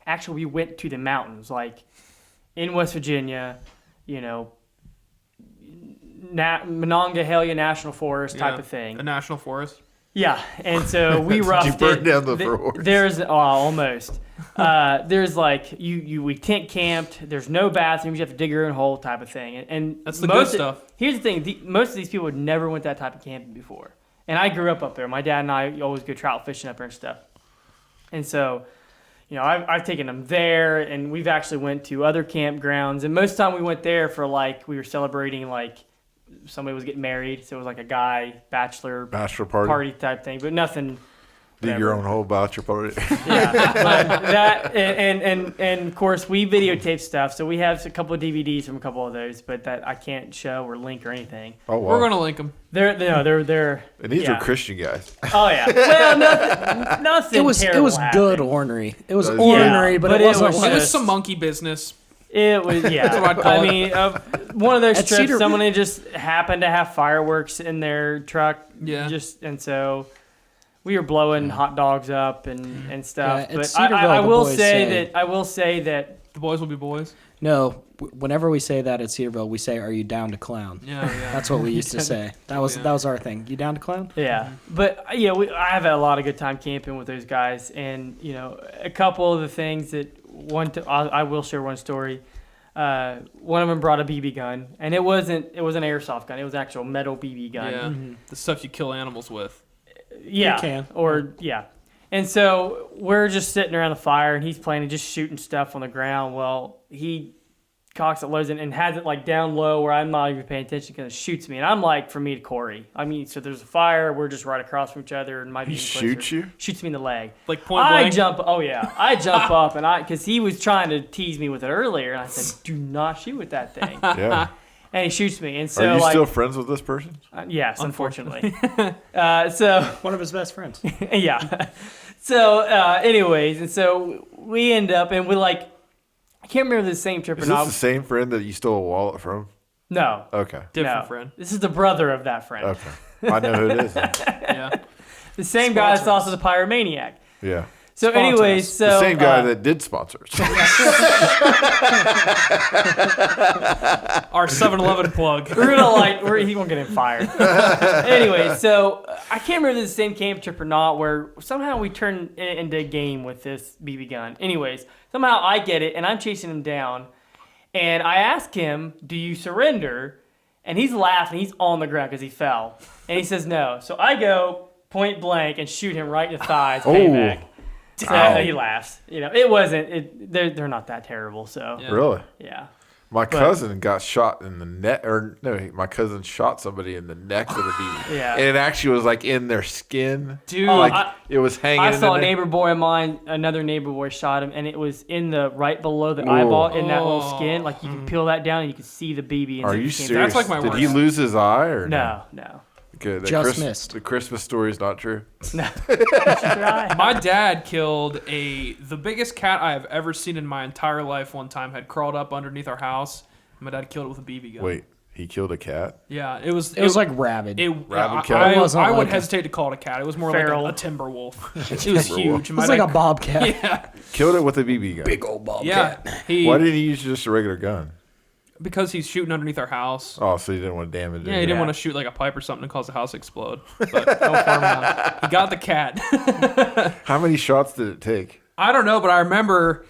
Actually, we went to the mountains, like in West Virginia, Monongahela National Forest type of thing. A national forest. Yeah, and so we roughed Did you burn it. down the floors? There's almost. There's like we tent camped. There's no bathrooms. You have to dig your own hole type of thing. And that's the good stuff. Here's the thing: most of these people had never went that type of camping before. And I grew up there. My dad and I always go trout fishing up there and stuff. And so, I've taken them there, and we've actually went to other campgrounds. And most of the time we went there for we were celebrating somebody was getting married, so it was like a guy bachelor party type thing, but nothing. Dig your own whole bachelor party. Yeah, but that and of course we videotape stuff, so we have a couple of DVDs from a couple of those, but that I can't show or link or anything. Oh wow, we're gonna link them. They're and these are Christian guys. Oh yeah, well nothing. It was good ornery. It was ornery, but it wasn't. It was some monkey business. It was, yeah. That's what I'd call I mean, one of those trips, Cedar... someone just happened to have fireworks in their truck. Yeah. And so we were blowing hot dogs up and stuff. Yeah, but Cedarville, I will say that the boys will be boys. No, whenever we say that at Cedarville, we say, "Are you down to clown?" Yeah. That's what we used to say. That was our thing. You down to clown? Yeah, but I have had a lot of good time camping with those guys, and a couple of the things that I will share one story. One of them brought a BB gun, and it was an airsoft gun. It was an actual metal BB gun. Yeah, the stuff you kill animals with. Yeah, you can. Or yeah. And so we're just sitting around the fire, and he's planning just shooting stuff on the ground. Well, he cocks it, loads it, and has it down low where I'm not even paying attention because it shoots me. And I'm from me to Corey. I mean, so there's a fire. We're just right across from each other, and might be shoots you? Shoots me in the leg. Like point blank? I jump up, and because he was trying to tease me with it earlier, and I said, "Do not shoot with that thing." Yeah. And he shoots me. And so, are you still friends with this person? Yes, unfortunately. So one of his best friends. Yeah. So, anyways, and so we end up, and we're I can't remember the same trip or not. Is this the same friend that you stole a wallet from? No. Okay. Different friend. This is the brother of that friend. Okay. I know who it is then. Yeah. The same guy that's also the pyromaniac. Yeah. So, anyways, the same guy that did sponsor us. Our 7-Eleven plug. We're gonna he won't get him fired. Anyway, so I can't remember if this is the same camp trip or not, where somehow we turned it into a game with this BB gun. Anyways, somehow I get it, and I'm chasing him down, and I ask him, "Do you surrender?" And he's laughing. He's on the ground because he fell, and he says no. So I go point blank and shoot him right in the thighs. Payback. So he laughs. It wasn't. They're not that terrible. So yeah. Really, yeah. My cousin got shot in the neck, or no, my cousin shot somebody in the neck with a BB. Yeah, and it actually was in their skin, dude. It was hanging. I saw a neighbor boy of mine. Another neighbor boy shot him, and it was in the right below the eyeball, in that little skin. You can peel that down, and you can see the BB. Are you serious? That's my Did worst. he lose his eye or no? Okay, missed. The Christmas story is not true. No. My dad killed the biggest cat I have ever seen in my entire life. One time had crawled up underneath our house. My dad killed it with a BB gun. Wait, he killed a cat? Yeah, it was like rabid. Rabid cat? I would hesitate to call it a cat. It was more feral. like a timber wolf. It was huge. It was like a bobcat. Yeah. Killed it with a BB gun. Big old bobcat. Yeah. Why didn't he use just a regular gun? Because he's shooting underneath our house. Oh, so he didn't want to damage it. Yeah, he didn't want to shoot like a pipe or something and cause the house to explode. But don't farm out. He got the cat. How many shots did it take? I don't know, but I remember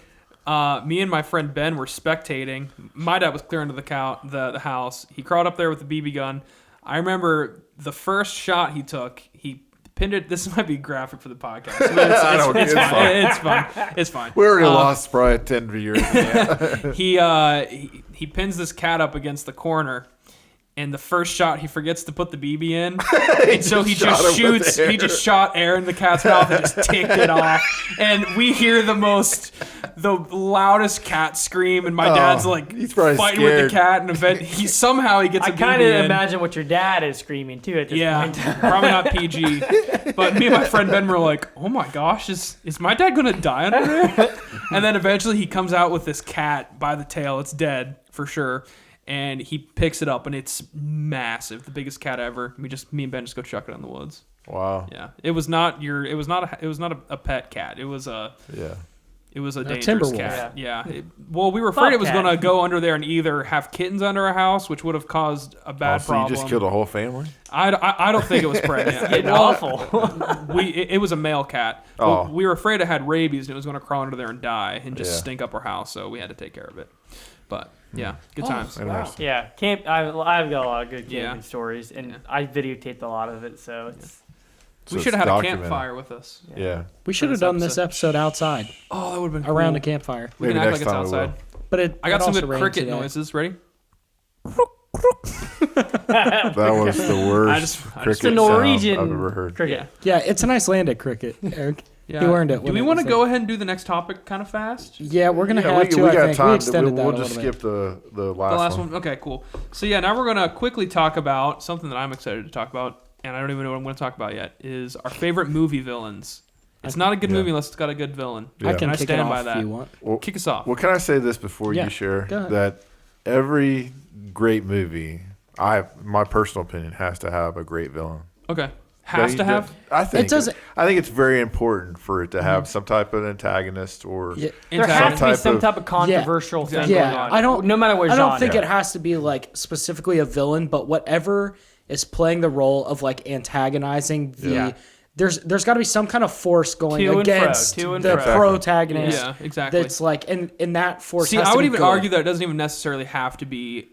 me and my friend Ben were spectating. My dad was clearing the house. He crawled up there with the BB gun. I remember the first shot he took, he pinned it. This might be graphic for the podcast. It's fine. We already lost probably 10 viewers. He pins this cat up against the corner, and the first shot he forgets to put the BB in, and so he just shoots. He just shot air in the cat's mouth and just ticked it off. And we hear the loudest cat scream, and my dad's he's probably fighting scared. with the cat, and somehow he gets a BB in. I kind of imagine what your dad is screaming too at this point. Probably not PG. But me and my friend Ben were like, "Oh my gosh, is my dad gonna die under there?" And then eventually he comes out with this cat by the tail. It's dead for sure. And he picks it up, and it's massive, the biggest cat ever. Me and Ben just go chuck it in the woods. Wow. Yeah, it was not a pet cat. It was It was a dangerous Timberwolf. cat. Yeah. Well, we were afraid it was Bobcat. going to go under there and either have kittens under our house, which would have caused a bad So problem. you just killed a whole family? I don't think it was pregnant. It's awful. It was a male cat. Oh. We were afraid it had rabies and it was going to crawl under there and die and just Yeah. stink up our house, so we had to take care of it. But yeah, good times. Interesting. Yeah, I've got a lot of good camping Yeah. stories, and Yeah. I videotaped a lot of it, so it's So We it's should have had a documented. campfire with us. Yeah. We should have this done this episode outside Oh, that would have been around cool. a campfire. We Maybe can act next like it's time we will. outside. But it I got it some also good rained cricket today. noises. Ready? That was the worst I just- cricket it's a sound Norwegian I've ever heard. cricket. Yeah, it's an Icelandic cricket, Eric. Yeah. You earned it. Do when we it want to was go there. ahead and do the next topic kind of fast? Yeah, we're gonna Yeah, have to. we I got think time. we extended that We'll a just little bit. skip the The last last one. one. Okay, cool. So yeah, now we're gonna quickly talk about something that I'm excited to talk about, and I don't even know what I'm going to talk about yet. Is our favorite movie villains. It's not a good Yeah. movie unless it's got a good villain. Yeah. I can And I kick stand it off by if that. you want. Well, Kick us off. well, can I say this before Yeah, you share go ahead. that every great movie, my personal opinion, has to have a great villain. Okay. Has to have. I think It doesn't- I think it's very important for it to have some type of antagonist or Yeah. There has Antagonist. to be type some of- type of controversial thing Exactly. going Yeah, on. I don't. No matter what I genre. don't think it has to be like specifically a villain, but whatever is playing the role of like antagonizing the. Yeah. There's got to be some kind of force going To and fro, against to and the fro. protagonist. Yeah, exactly. That's like, and that force. See, has I to would be even good. argue that it doesn't even necessarily have to be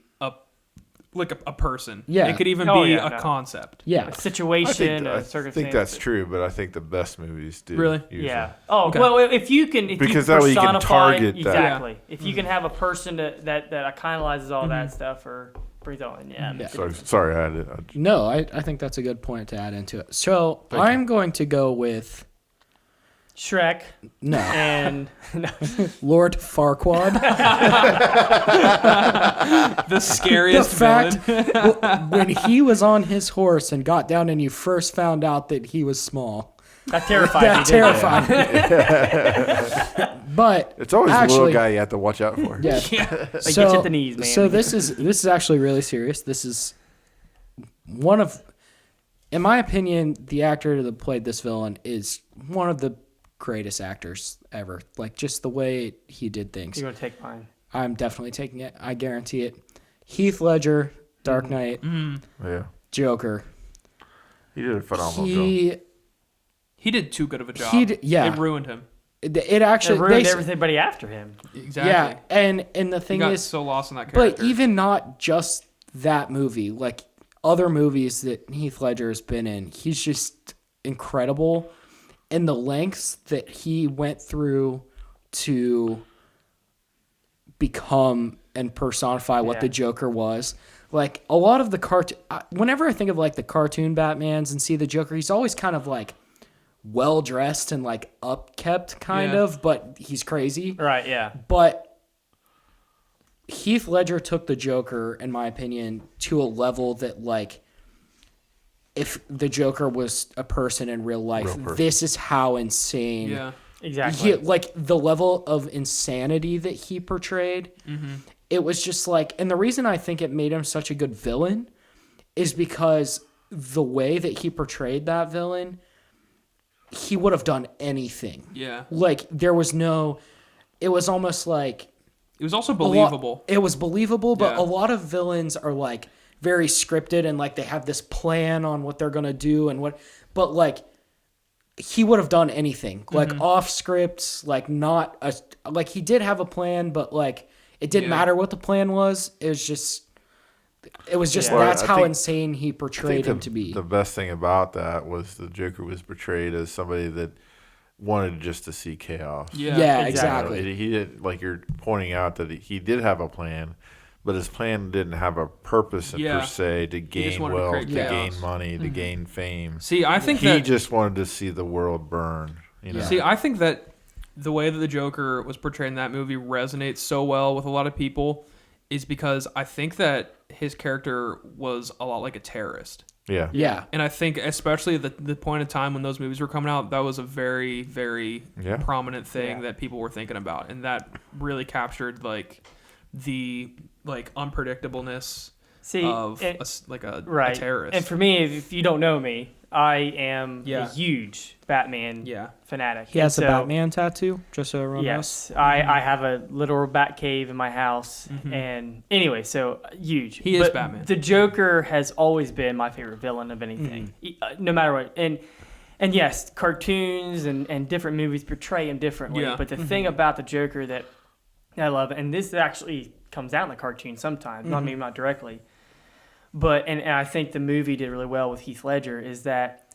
a person. Yeah. It could even Oh, be yeah, a no. concept. Yeah, A situation, I a circumstance. think that's true, but I think the best movies do. Really? Usually. Yeah. Oh Okay. well, if you can, Because you that way you can personify target that. exactly. If you can have a person that iconizes all that stuff or brings on, yeah. Sorry, I had it. no, I think that's a good point to add into it. So I'm going to go with Shrek no and Lord Farquaad. The The scariest fact villain. when he was on his horse and got down and you first found out that he was small, that terrified me. that terrified me. But It's always the actually, little guy you have to watch out for. Yeah. Yeah. They get you at the knees, man. So this is actually really serious. This is one of, in my opinion, the actor that played this villain is one of the greatest actors ever. Like just the way he did things. You're gonna take mine. I'm definitely taking it. I guarantee it. Heath Ledger, Dark Knight, Yeah. Joker. He did a phenomenal job. He did too good of a job. Yeah. It ruined him. It actually It ruined they- everybody after him. Exactly. Yeah, and the He thing got is, so lost in that character. but even not just that movie, like other movies that Heath Ledger has been in, he's just incredible. And the lengths that he went through to become and personify what Yeah. the Joker was. Like a lot of the cartoon, whenever I think of like the cartoon Batmans and see the Joker, he's always kind of like well dressed and like upkept kind Yeah. of, but he's crazy. Right. Yeah. But Heath Ledger took the Joker, in my opinion, to a level that, like, if the Joker was a person in real life, Real person. this is how insane. yeah. Exactly. Like, the level of insanity that he portrayed, it was just like, and the reason I think it made him such a good villain is because the way that he portrayed that villain, he would have done anything. Yeah. Like, there was no, it was almost like, It was also a lot- believable. it was believable, but Yeah. a lot of villains are like very scripted and like they have this plan on what they're gonna do and what. But like he would have done anything, like off script, like not a like he did have a plan, but like it didn't Yeah. matter what the plan was. It was just Well, that's I how think- insane he I portrayed think him to be. the best thing about that was the Joker was portrayed as somebody that wanted just to see chaos. Yeah. Yeah, exactly. exactly. He did, like you're pointing out, that he did have a plan, but his plan didn't have a purpose Yeah. per se to just gain wanted to wealth, create to chaos. gain money, to gain fame. See, I think He that just wanted to see the world burn. You know? See, I think that the way that the Joker was portrayed in that movie resonates so well with a lot of people is because I think that his character was a lot like a terrorist. Yeah. Yeah. And I think especially at the point in time when those movies were coming out, that was a very, very Yeah. prominent thing Yeah. that people were thinking about. And that really captured like the like unpredictableness See, of and- a right. terrorist. And for me, if you don't know me, I am a huge Batman fanatic. He has a Batman tattoo, just so everyone knows. Yes, I have a literal bat cave in my house, and anyway, so huge. He is Batman. The Joker has always been my favorite villain of anything, no matter what. And yes, cartoons and different movies portray him differently. But the thing about the Joker that I love, and this actually comes out in the cartoon sometimes, not directly, but and I think the movie did really well with Heath Ledger, is that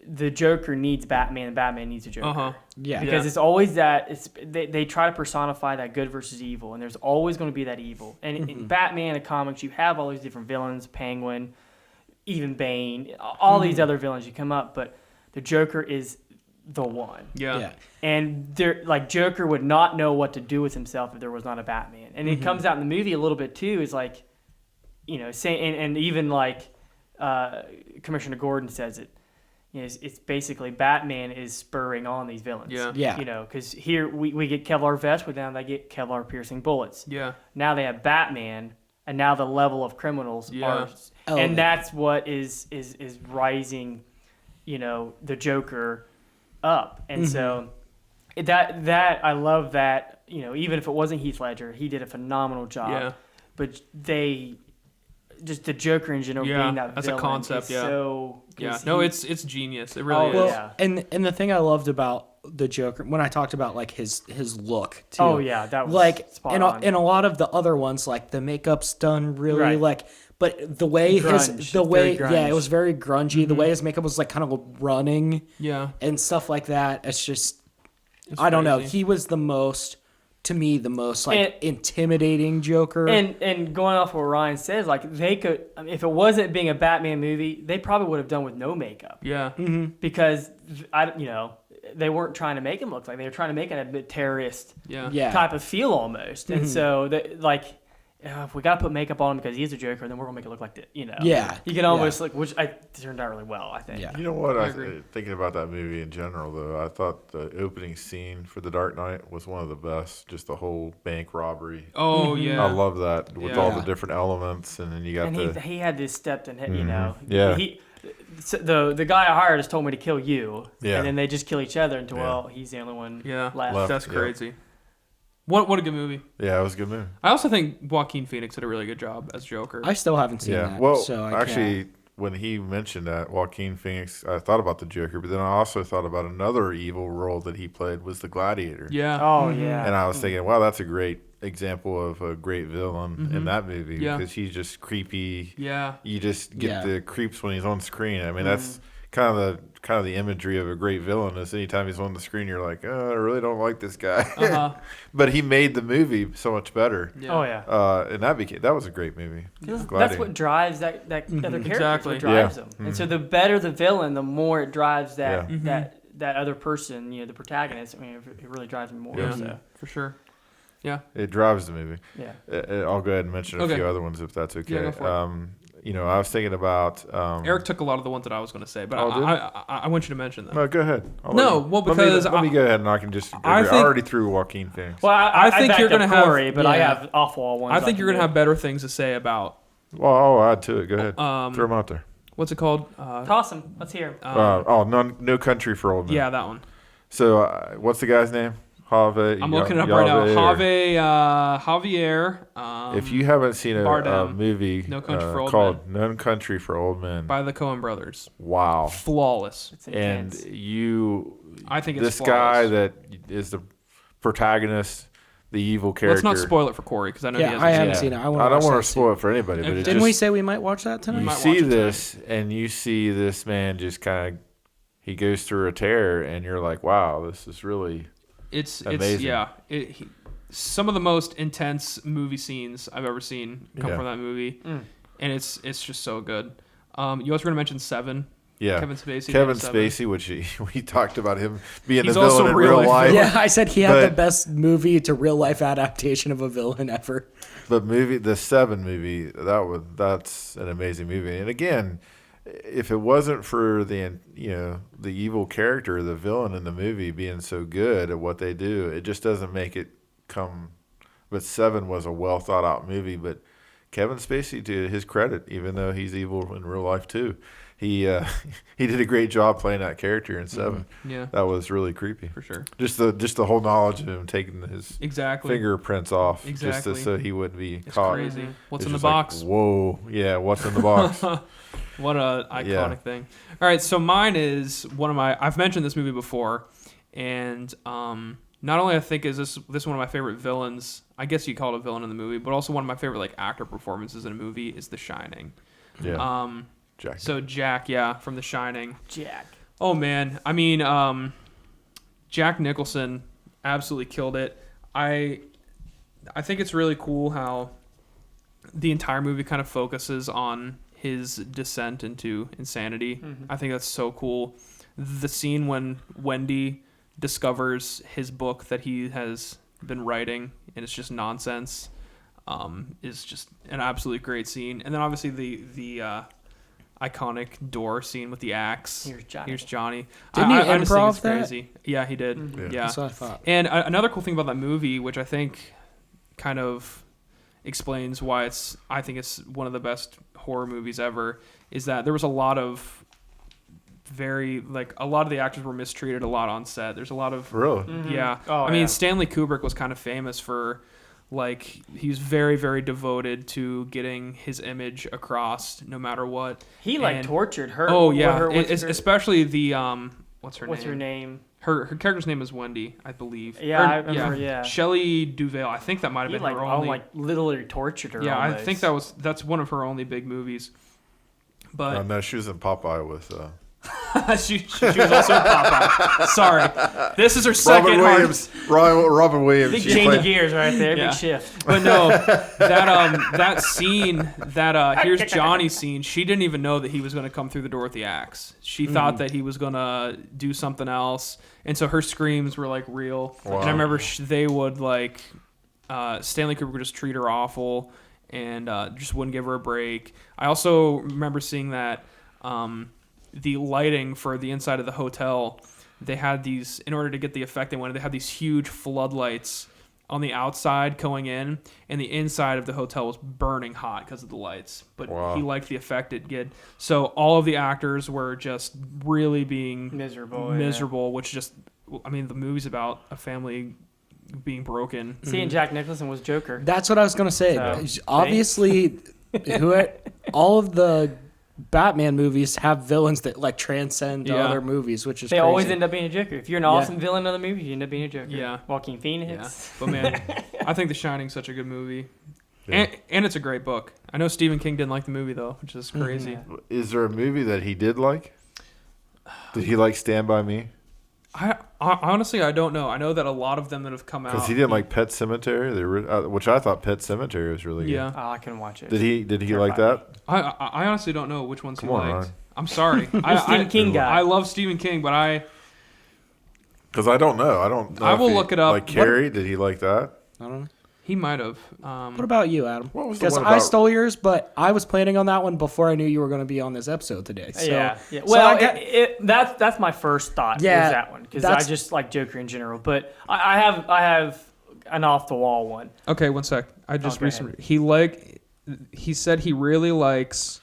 the Joker needs Batman and Batman needs a Joker. Yeah. Because it's always that they try to personify that good versus evil, and there's always going to be that evil. And in Batman, in comics, you have all these different villains, Penguin, even Bane, all these other villains you come up, but the Joker is the one. Yeah. And Joker would not know what to do with himself if there was not a Batman. And it comes out in the movie a little bit too, is like, saying, and even like Commissioner Gordon says it, it's basically Batman is spurring on these villains. Yeah. Because here we get Kevlar vests, but now they get Kevlar piercing bullets. Yeah. Now they have Batman, and now the level of criminals are, and that's what is rising, the Joker up. And so that I love that, even if it wasn't Heath Ledger, he did a phenomenal job. Yeah. But just the Joker in general being that as villain a concept, is so no, it's genius. It really is. Well, and the thing I loved about the Joker, when I talked about like his look too. Oh yeah, that was like spot on. in a lot of the other ones, like the makeup's done really but the way grunge. it was very grungy. The way his makeup was like kind of running, and stuff like that. It's just, I don't know. He was the most intimidating Joker. And going off what Ryan says, like they could, if it wasn't being a Batman movie, they probably would have done with no makeup. Yeah. Because they weren't trying to make him look like, they were trying to make it a bit terrorist type of feel almost. And so if we got to put makeup on him because he's a Joker, then we're gonna make it look like that. Yeah. You can almost which turned out really well, I think. Yeah. You know what? I agree. Thinking about that movie in general, though, I thought the opening scene for The Dark Knight was one of the best. Just the whole bank robbery. Oh yeah. I love that with all the different elements, and then you got he had this stepped and Yeah. The guy I hired has told me to kill you. Yeah. And then they just kill each other until he's the only one left. That's crazy. What a good movie. Yeah, it was a good movie. I also think Joaquin Phoenix did a really good job as Joker. I still haven't seen that. Well, so actually, when he mentioned that, Joaquin Phoenix, I thought about the Joker, but then I also thought about another evil role that he played was the Gladiator. Yeah. Oh, yeah. And I was thinking, wow, that's a great example of a great villain in that movie because he's just creepy. Yeah. You just get the creeps when he's on screen. I mean, that's kind of the imagery of a great villain is anytime he's on the screen, you're like, oh, I really don't like this guy. But he made the movie so much better. Yeah. Oh yeah. And that was a great movie. That's what drives that other character. Exactly. What drives them. And so the better the villain, the more it drives that other person, the protagonist. I mean, it really drives him more. Yeah. So. For sure. Yeah. It drives the movie. Yeah. I'll go ahead and mention a few other ones if that's okay. Yeah, go for it. I was thinking about. Eric took a lot of the ones that I was going to say, but I want you to mention them. No, go ahead. Because let me go ahead and I can just. I already threw Joaquin Phoenix. Well, I think you're going to have Corey, but I have awful ones. I think you're going to have better things to say about. Well, I'll add to it. Go ahead. Throw them out there. What's it called? Toss them. Let's hear. No Country for Old Men. Yeah, that one. So, what's the guy's name? I'm looking it up right now. Javier. If you haven't seen a movie called No Country for Old Men by the Coen brothers, wow, flawless. And I think this flawless. guy that is the protagonist, the evil character. Let's not spoil it for Corey because I know he hasn't I haven't seen it. I don't want to spoil it for anybody. But didn't we say we might watch that tonight? You see this, and you see this man just kind of he goes through a tear, and you're like, wow, this is really. It's amazing. Some of the most intense movie scenes I've ever seen come from that movie, and it's just so good. You also going to mention Seven? Yeah, Kevin Spacey. Kevin Spacey, which we talked about him being a villain in real life. Yeah, I said he had the best movie to real life adaptation of a villain ever. But the Seven movie, that's an amazing movie, and again. If it wasn't for the evil character, the villain in the movie being so good at what they do, it just doesn't make it come. But Seven was a well thought out movie. But Kevin Spacey, to his credit, even though he's evil in real life too, he did a great job playing that character in 7. Mm-hmm. Yeah, that was really creepy for sure. Just the whole knowledge of him taking his fingerprints off, just so he wouldn't be caught. Crazy. What's it's in the box? Like, whoa, yeah, what's in the box? What a iconic thing. All right, so mine is one of my. I've mentioned this movie before, and not only I think is this one of my favorite villains. I guess you call it a villain in the movie, but also one of my favorite actor performances in a movie is The Shining. Yeah. Jack. So Jack, from The Shining. Jack. Oh man, I mean, Jack Nicholson absolutely killed it. I think it's really cool how the entire movie kind of focuses on his descent into insanity. Mm-hmm. I think that's so cool. The scene when Wendy discovers his book that he has been writing and it's just nonsense is just an absolutely great scene. And then obviously the iconic door scene with the axe. Here's Johnny. Didn't he improv just think it's that? crazy. Yeah, he did. Mm-hmm. Yeah. That's what I thought. And another cool thing about that movie, which I think kind of explains why I think it's one of the best horror movies ever, is that there was a lot of a lot of the actors were mistreated a lot on set. There's a lot of really, yeah. Oh, I mean, Stanley Kubrick was kind of famous for he was very, very devoted to getting his image across no matter what. He tortured her. Oh yeah, especially the what's her name? Her character's name is Wendy, I believe. Yeah, I remember. Yeah, Shelley Duvall. I think that might have been her only. Literally tortured her. Yeah, almost. I think that's one of her only big movies. But no, she was in Popeye with. she was also in Popeye. Sorry, this is her second. Robin Williams. Big change of gears right there. Big shift. But no, that scene, here's Johnny's scene. She didn't even know that he was going to come through the door with the axe. She thought that he was going to do something else, and so her screams were real. Wow. And I remember they would Stanley Kubrick would just treat her awful and just wouldn't give her a break. I also remember seeing that. The lighting for the inside of the hotel, they had these, in order to get the effect they wanted, they had these huge floodlights on the outside going in, and the inside of the hotel was burning hot because of the lights. But he liked the effect it did. So all of the actors were just really being miserable, which just, I mean, the movie's about a family being broken. Seeing Jack Nicholson was Joker. That's what I was going to say. So, obviously, all of the Batman movies have villains that transcend other movies, which is they crazy. always end up being a Joker. If you're an awesome villain in the movie, you end up being a Joker. Yeah, Joaquin Phoenix. Yeah. But man, I think The Shining's such a good movie, and it's a great book. I know Stephen King didn't like the movie though, which is crazy. Mm-hmm. Is there a movie that he did like? Did he like Stand By Me? I honestly I don't know. I know that a lot of them that have come out because he didn't like Pet Sematary, which I thought Pet Sematary was really good. Yeah, I couldn't watch it. Did he like that? I honestly don't know which ones he liked. Ryan. I'm sorry. Stephen King guy. I love Stephen King, but because I don't know. I don't know. I will look it up. Like Carrie, did he like that? I don't know. He might have. What about you, Adam? What was the Because one I about... stole yours, but I was planning on that one before I knew you were going to be on this episode today. So, yeah. So well, that's my first thought. Yeah, was that one because I just like Joker in general. But I have an off the wall one. Okay, one sec. I just recently he said he really likes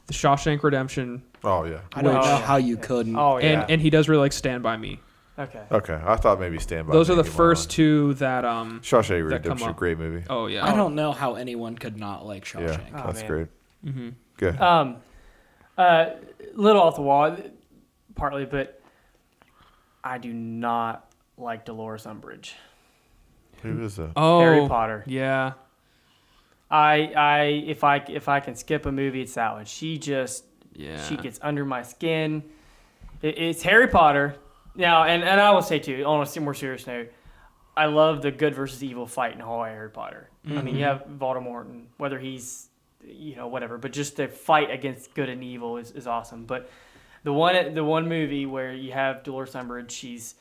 The Shawshank Redemption. Oh yeah. I don't know how you couldn't. Oh yeah. And he does really like Stand By Me. Okay. I thought maybe Stand By Those Me are the first two that Shawshank Redemption, great movie. Oh yeah. I don't know how anyone could not like Shawshank. Yeah, that's great. Mm-hmm. Good. Little off the wall, partly, but I do not like Dolores Umbridge. Who is that? Oh, Harry Potter. Yeah. If I can skip a movie, it's that one. She gets under my skin. It's Harry Potter. Now, and I will say too, on a more serious note, I love the good versus evil fight in Hawaii Harry Potter. Mm-hmm. I mean, you have Voldemort, and whether he's, whatever, but just the fight against good and evil is awesome. But the one movie where you have Dolores Umbridge, she's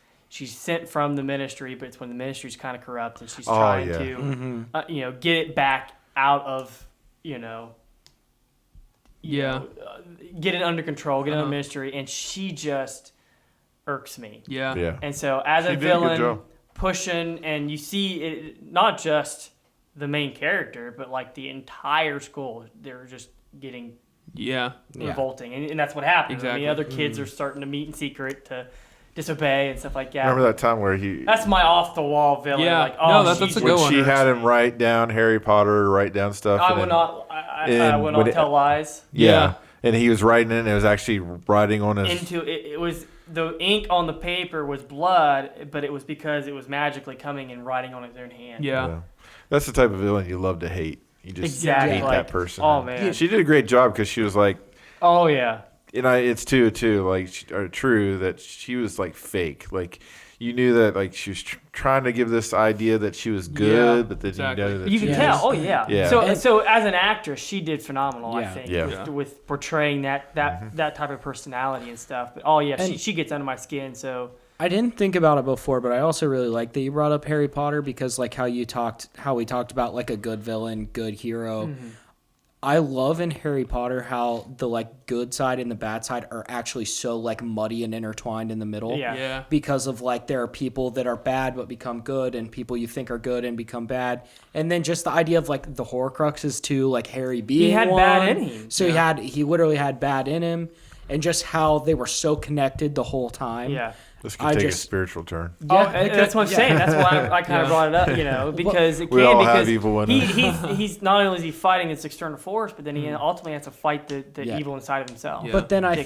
sent from the ministry, but it's when the ministry's kind of corrupt, and she's trying to, get it back out of, get it under control, get it under ministry, and she just irks me. Yeah. And so as a villain pushing, and you see it, not just the main character, but like the entire school, they're just getting revolting, and that's what happens. Exactly. I mean, other kids are starting to meet in secret to disobey and stuff like that. Remember that time where That's my off the wall villain. Yeah. Like, oh, No, that's a good one. She had him write down Harry Potter, write down stuff. I would not. I would not tell lies. Yeah. And he was writing it, and it was actually writing on his... It was the ink on the paper was blood, but it was because it was magically coming and writing on his own hand. Yeah. That's the type of villain you love to hate. You just hate that person. Oh, man. She did a great job because she was like... Oh, yeah. And it's too like true that she was like fake. Like you knew that like she was trying to give this idea that she was good, but then exactly. you know that you can tell. Oh yeah. So as an actress, she did phenomenal. I think with portraying that type of personality and stuff. But she gets under my skin. So I didn't think about it before, but I also really like that you brought up Harry Potter because like how we talked about like a good villain, good hero. Mm-hmm. I love in Harry Potter how the like good side and the bad side are actually so like muddy and intertwined in the middle. Yeah. Because of like there are people that are bad but become good and people you think are good and become bad. And then just the idea of like the Horcruxes too, like Harry being he had one. bad in him. So he literally had bad in him, and just how they were so connected the whole time. Yeah. This could take a spiritual turn. That's what I'm saying. That's why I kind of brought it up, because it can. Have evil in he's not only is he fighting this external force, but then he ultimately has to fight the evil inside of himself. Yeah. But then I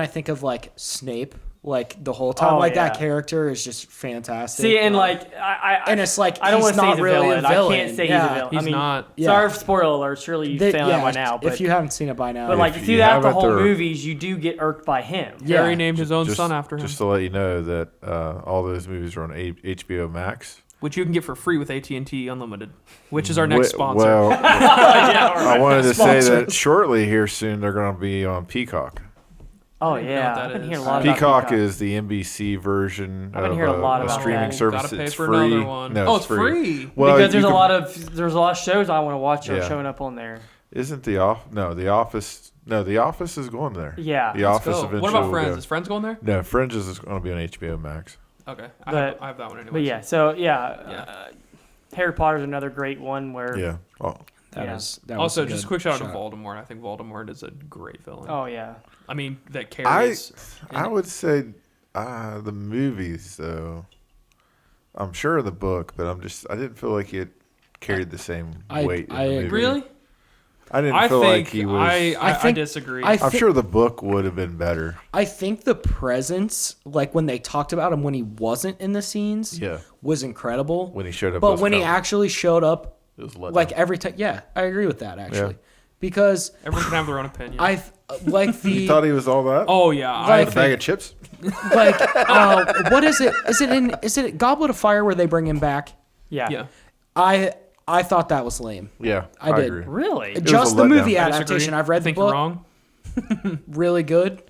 think of like Snape. Like the whole time, that character is just fantastic. See, and and it's like I don't want to say he's really a villain. I can't say he's a villain. He's not. Sorry for spoiler alert. Surely you found out by now. But if you haven't seen it by now, but throughout the whole movies, you do get irked by him. Harry named his own son after him. Just to let you know that all those movies are on HBO Max, which you can get for free with AT&T Unlimited, which is our next sponsor. Well, I wanted to say that shortly here soon they're going to be on Peacock. Oh yeah, I've been hearing a lot about Peacock. Peacock is the NBC version of a streaming service. Gotta pay it's for free. another one. No, it's free. Well, because there's a lot of shows I want to watch that are showing up on there. Isn't The Office? No, The Office is going there. Yeah, The Office eventually. What about Friends? Is Friends going there? No, Friends is going to be on HBO Max. Okay, I have that one anyway. But Harry Potter's another great one where. Yeah. Also, just a quick shout out to Voldemort. I think Voldemort is a great villain. Oh yeah. I mean, that carries. I would say the movies though. I'm sure of the book, but I didn't feel like it carried the same weight. In the movie. Really? I didn't feel like he was. I disagree. I'm sure the book would have been better. I think the presence, like when they talked about him when he wasn't in the scenes, was incredible. When he showed up, but when he actually showed up, it was like every time. Yeah, I agree with that actually, because everyone can have their own opinion. You thought he was all that? Oh yeah, like a bag of chips. Like, what is it? Is it Goblet of Fire where they bring him back? Yeah. I thought that was lame. Yeah, I did. agree. Really? Just the movie adaptation. I've read the book. You're wrong. Really good.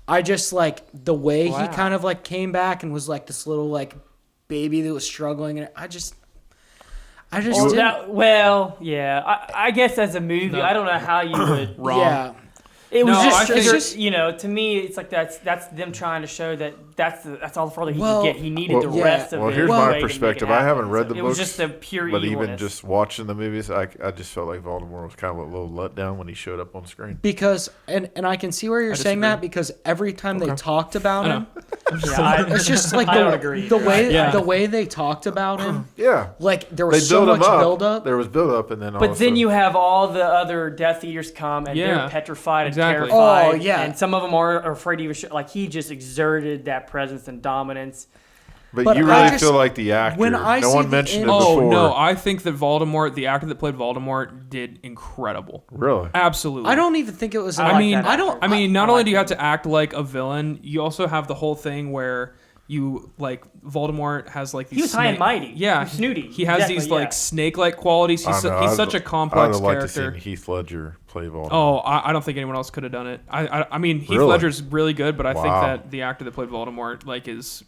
I just like the way he kind of like came back and was like this little like baby that was struggling, and I just didn't. I guess as a movie, I don't know how you would. Wrong. Yeah. It was to me, it's like that's them trying to show that that's all the further he could get. He needed the rest of it. Well, here's my perspective. I haven't read the books. It was just the pure but evilness. Even just watching the movies, I just felt like Voldemort was kind of a little letdown when he showed up on screen. Because, and I can see where you're saying that, because every time they talked about him, it's just like the way they talked about him. Yeah. Like there was so much build up. There was build up, and then but then you have all the other Death Eaters come, and they're petrified and terrified. Oh yeah. And some of them are afraid to even like he just exerted that presence and dominance. But you really feel like the actor. No one mentioned it before. Oh, no. I think that Voldemort, the actor that played Voldemort, did incredible. Really? Absolutely. I don't even think it was. Not only do you have to act like a villain, you also have the whole thing where you like Voldemort has like these. He was high and mighty. Yeah, he was snooty. He has these like snake-like qualities. He's such a complex character. I'd like to see Heath Ledger play Voldemort. Oh, I don't think anyone else could have done it. I mean, Heath Ledger's really good, but I think that the actor that played Voldemort is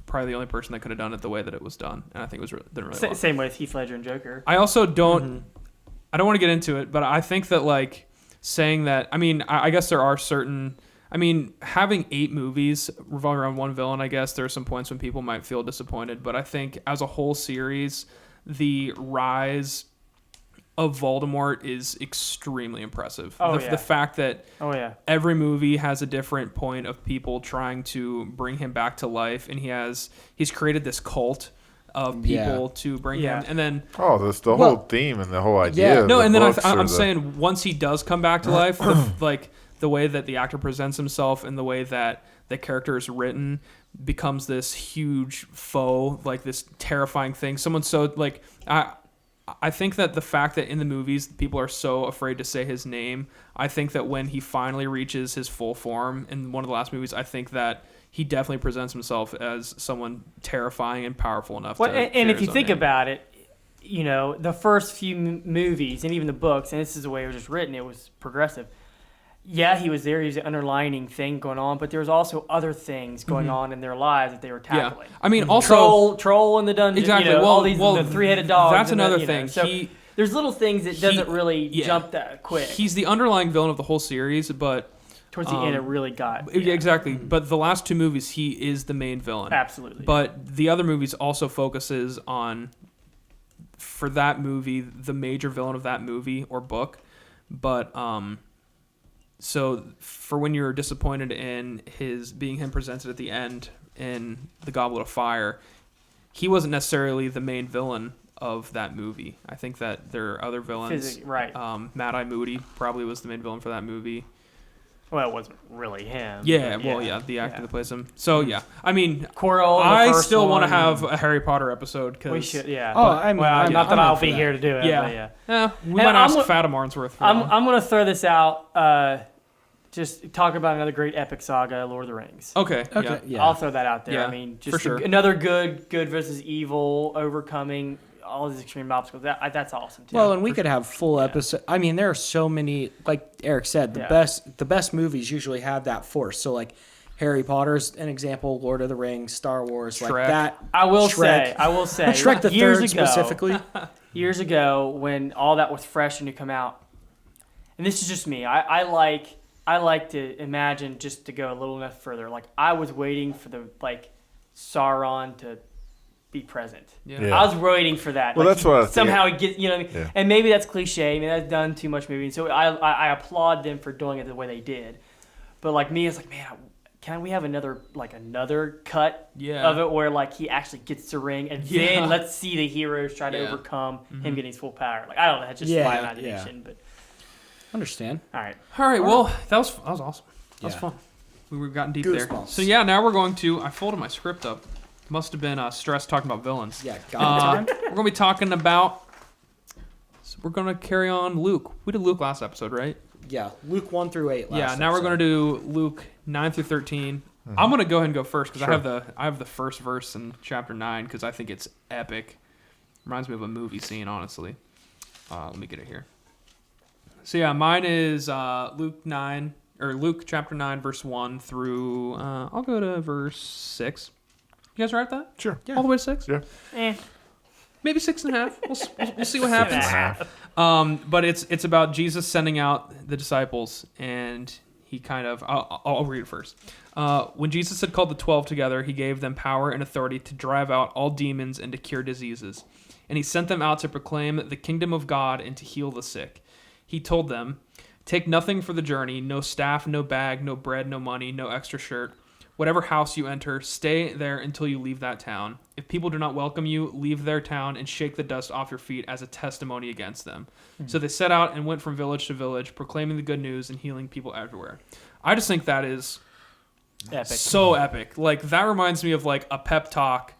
probably the only person that could have done it the way that it was done, and I think it was done really well. Same with Heath Ledger and Joker. I also don't. I don't want to get into it, but I think that saying that. I mean, I guess there are certain. I mean, having 8 movies revolving around one villain, I guess there are some points when people might feel disappointed. But I think as a whole series, the rise of Voldemort is extremely impressive. Oh, The fact that every movie has a different point of people trying to bring him back to life, and he's created this cult of people to bring him, and then that's the whole theme and the whole idea. No, and then I'm saying once he does come back to life, the way that the actor presents himself and the way that the character is written becomes this huge foe, like this terrifying thing. I think that the fact that in the movies people are so afraid to say his name, I think that when he finally reaches his full form in one of the last movies, I think that he definitely presents himself as someone terrifying and powerful enough. And if you think about it, the first few movies and even the books, and this is the way it was just written, it was progressive. Yeah, he was there. He was an underlining thing going on, but there was also other things going on in their lives that they were tackling. Yeah. I mean, also troll in the dungeon. Exactly. The three-headed dog. That's another thing. So there's little things that doesn't really jump that quick. He's the underlying villain of the whole series, but towards the end, it really got. Yeah, exactly. But the last two movies, he is the main villain. Absolutely. But the other movies also focuses on, for that movie, the major villain of that movie or book. But so for when you're disappointed in him presented at the end in The Goblet of Fire, he wasn't necessarily the main villain of that movie. I think that there are other villains. Right. Mad-Eye Moody probably was the main villain for that movie. Well, it wasn't really him. Yeah, the actor that plays him. So yeah, I mean, Quirrell. I still want to have a Harry Potter episode because we should. Yeah. Not that I'll be here to do it. Yeah. We might ask Fatima Arnsworth. I'm going to throw this out. Just talk about another great epic saga, Lord of the Rings. Okay. Yeah. I'll throw that out there. Yeah, I mean, just for sure. Another good versus evil, overcoming all these extreme obstacles. That's awesome too. Well, and we could have full episode. I mean, there are so many. Like Eric said, the best movies usually have that force. So like Harry Potter's an example, Lord of the Rings, Star Wars, Shrek. like that. I will say, Shrek the Third specifically. Years ago, when all that was fresh and to come out, and this is just me. I like to imagine, just to go a little enough further. Like I was waiting for the Sauron to be present. Yeah. I was waiting for that. Well, that's what I think. Somehow he gets, what I mean? Yeah. And maybe that's cliche. I mean, that's done too much movie. So I applaud them for doing it the way they did. But like me, it's like, man, can we have another cut of it where he actually gets the ring and then let's see the heroes try to overcome him getting his full power. Like I don't know, that's just my imagination, but. Understand. All right. Well, that was awesome. That was fun. We've gotten deep there. So now we're going to. I folded my script up. Must have been stress talking about villains. Yeah. We're going to be talking about. So we're going to carry on Luke. We did Luke last episode, right? Yeah. Luke 1 through 8. Now we're going to do Luke 9 through 13. Mm-hmm. I'm going to go ahead and go first because I have the first verse in chapter 9 because I think it's epic. Reminds me of a movie scene, honestly. Let me get it here. So yeah, mine is Luke chapter 9, verse 1 through I'll go to verse 6. You guys write that? Sure. Yeah. All the way to 6? Yeah. Maybe 6.5. We'll see what happens. But it's about Jesus sending out the disciples, and he kind of I'll read it first. When Jesus had called the 12 together, he gave them power and authority to drive out all demons and to cure diseases. And he sent them out to proclaim the kingdom of God and to heal the sick. He told them, "Take nothing for the journey, no staff, no bag, no bread, no money, no extra shirt. Whatever house you enter, stay there until you leave that town. If people do not welcome you, leave their town and shake the dust off your feet as a testimony against them." Mm-hmm. So they set out and went from village to village, proclaiming the good news and healing people everywhere. I just think that is epic. So epic. Like, that reminds me of a pep talk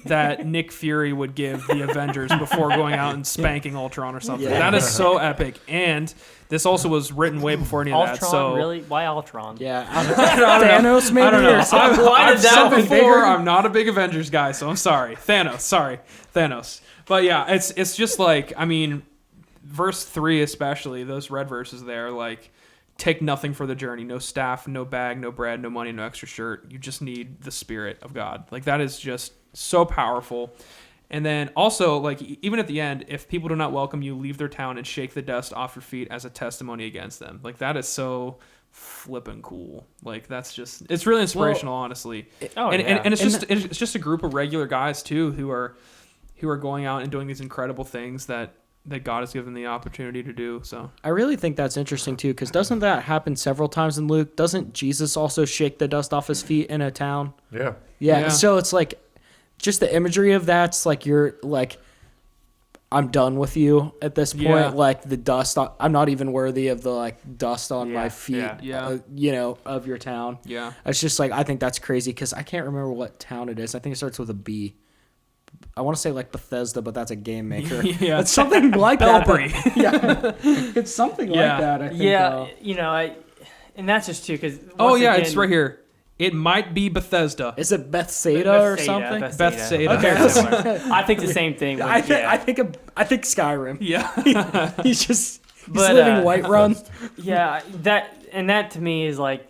that Nick Fury would give the Avengers before going out and spanking Ultron or something. Yeah. That is so epic. And this also was written way before any of Ultron, that. So really? Why Ultron? Yeah. Thanos maybe? I don't know. I've said before, I'm not a big Avengers guy, so I'm sorry. Thanos. But yeah, it's just verse 3 especially, those red verses there, take nothing for the journey, no staff, no bag, no bread, no money, no extra shirt. You just need the Spirit of God. That is just so powerful. And then also, even at the end, if people do not welcome you, leave their town and shake the dust off your feet as a testimony against them. That is so flippin' cool. It's really inspirational, honestly. And it's just a group of regular guys too who are going out and doing these incredible things that that God has given the opportunity to do. So I really think that's interesting too, because doesn't that happen several times in Luke? Doesn't Jesus also shake the dust off his feet in a town? Yeah. Yeah. So it's like just the imagery of that's like you're like, I'm done with you at this point. Yeah. Like the dust, I'm not even worthy of the like dust on my feet, of your town. Yeah. It's just like, I think that's crazy because I can't remember what town it is. I think it starts with a B. I want to say like Bethesda, but that's a game maker. Yeah. It's something like Belbury. that. Yeah. It's something like that, I think. And that's just too because. It's right here. It might be Bethesda. Is it Bethsaida or something? Bethsaida. Okay. I think the same thing. I think Skyrim. Yeah. He's living Whiterun. Yeah, that to me is like,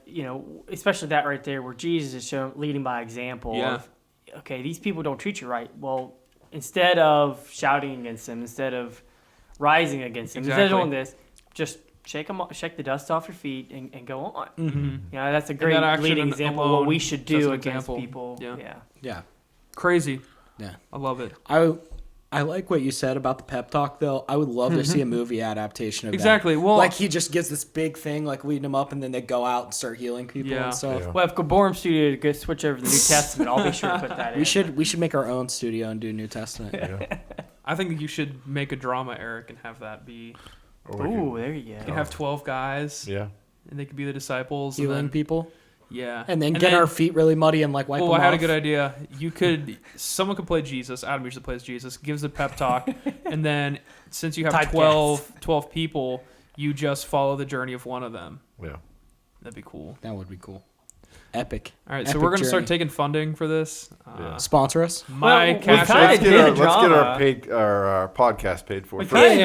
especially that right there where Jesus is leading by example. Yeah. Of, okay, these people don't treat you right. Well, instead of shouting against them, instead of rising against them, instead of doing this, just shake the dust off your feet and go on. Mm-hmm. That's a great leading example of what we should do against people. Yeah. Crazy. Yeah. I love it. I like what you said about the pep talk, though. I would love to see a movie adaptation of that. Exactly. Well, like he just gets this big thing, like leading them up, and then they go out and start healing people and stuff. Yeah. Well, if Gaborum Studio go switch over to the New Testament, I'll be sure to put that in. We should make our own studio and do New Testament. Yeah. I think you should make a drama, Eric, and have that be. Ooh, there you go. You can have 12 guys. Yeah. And they could be the disciples. Healing people. Yeah. And then get our feet really muddy and like wipe them off. I had a good idea. Someone could play Jesus. Adam usually plays Jesus. Gives a pep talk. And then since you have 12 people, you just follow the journey of one of them. Yeah. That'd be cool. That would be cool. Epic. All right, so we're going to start taking funding for this. Sponsor us. Let's get our podcast paid for. We kind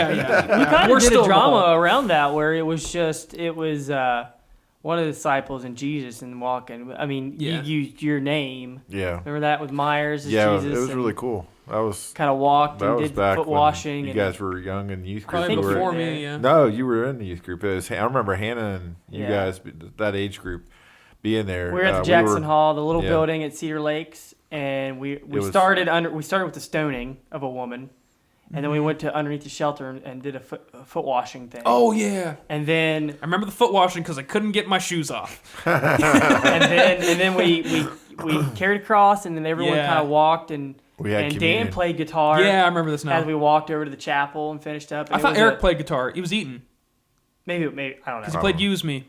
of did a drama around that where it was one of the disciples and Jesus and walking. I mean, you used your name. Yeah. Remember that with Myers as Jesus? Jesus? Yeah, it was really cool. I was kind of walked and did foot washing. You guys were young in youth group. Probably before me, yeah. No, you were in the youth group. I remember Hannah and you guys, that age group, being there. We were at the Jackson Hall, the little building at Cedar Lakes, and we started with the stoning of a woman. And then we went to underneath the shelter and did a foot washing thing. Oh, yeah. And then I remember the foot washing because I couldn't get my shoes off. and then we carried across, and then everyone kind of walked, and Dan played guitar. Yeah, I remember this now. As we walked over to the chapel and finished up. And I thought Eric played guitar. He was eating. Maybe I don't know. Because he played Use Me.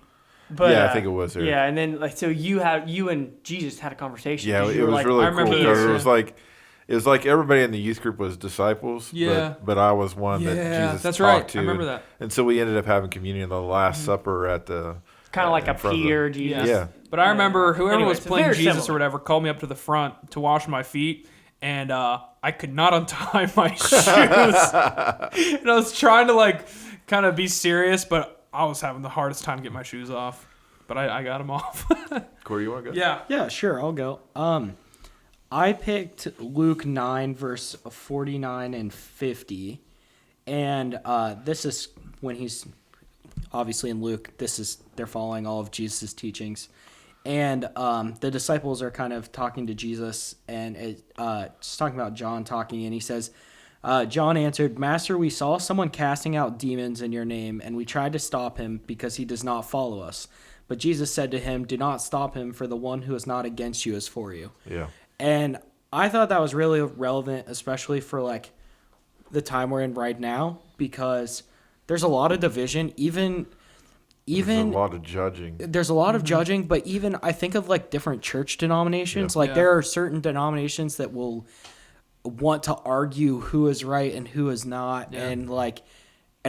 But, I think it was Eric. Yeah, and then so you and Jesus had a conversation. Yeah, it was really cool. It was like everybody in the youth group was disciples. Yeah. But I was one that Jesus talked to. I remember that. And so we ended up having communion the Last Supper at the. Kind of like a peer Jesus. Yeah. But I remember whoever was playing Jesus or whatever called me up to the front to wash my feet. And I could not untie my shoes. And I was trying to kind of be serious, but I was having the hardest time getting my shoes off. But I got them off. Corey, you want to go? Yeah. Yeah, sure. I'll go. I picked Luke 9, verse 49 and 50. And this is when he's obviously in Luke. They're following all of Jesus' teachings. And the disciples are kind of talking to Jesus, and just talking about John talking, and he says, John answered, Master, we saw someone casting out demons in your name, and we tried to stop him because he does not follow us. But Jesus said to him, do not stop him, for the one who is not against you is for you. Yeah. And I thought that was really relevant, especially for the time we're in right now, because there's a lot of division, even there's a lot of judging. There's a lot of judging, but even I think of different church denominations. There are certain denominations that will want to argue who is right and who is not. Yeah. And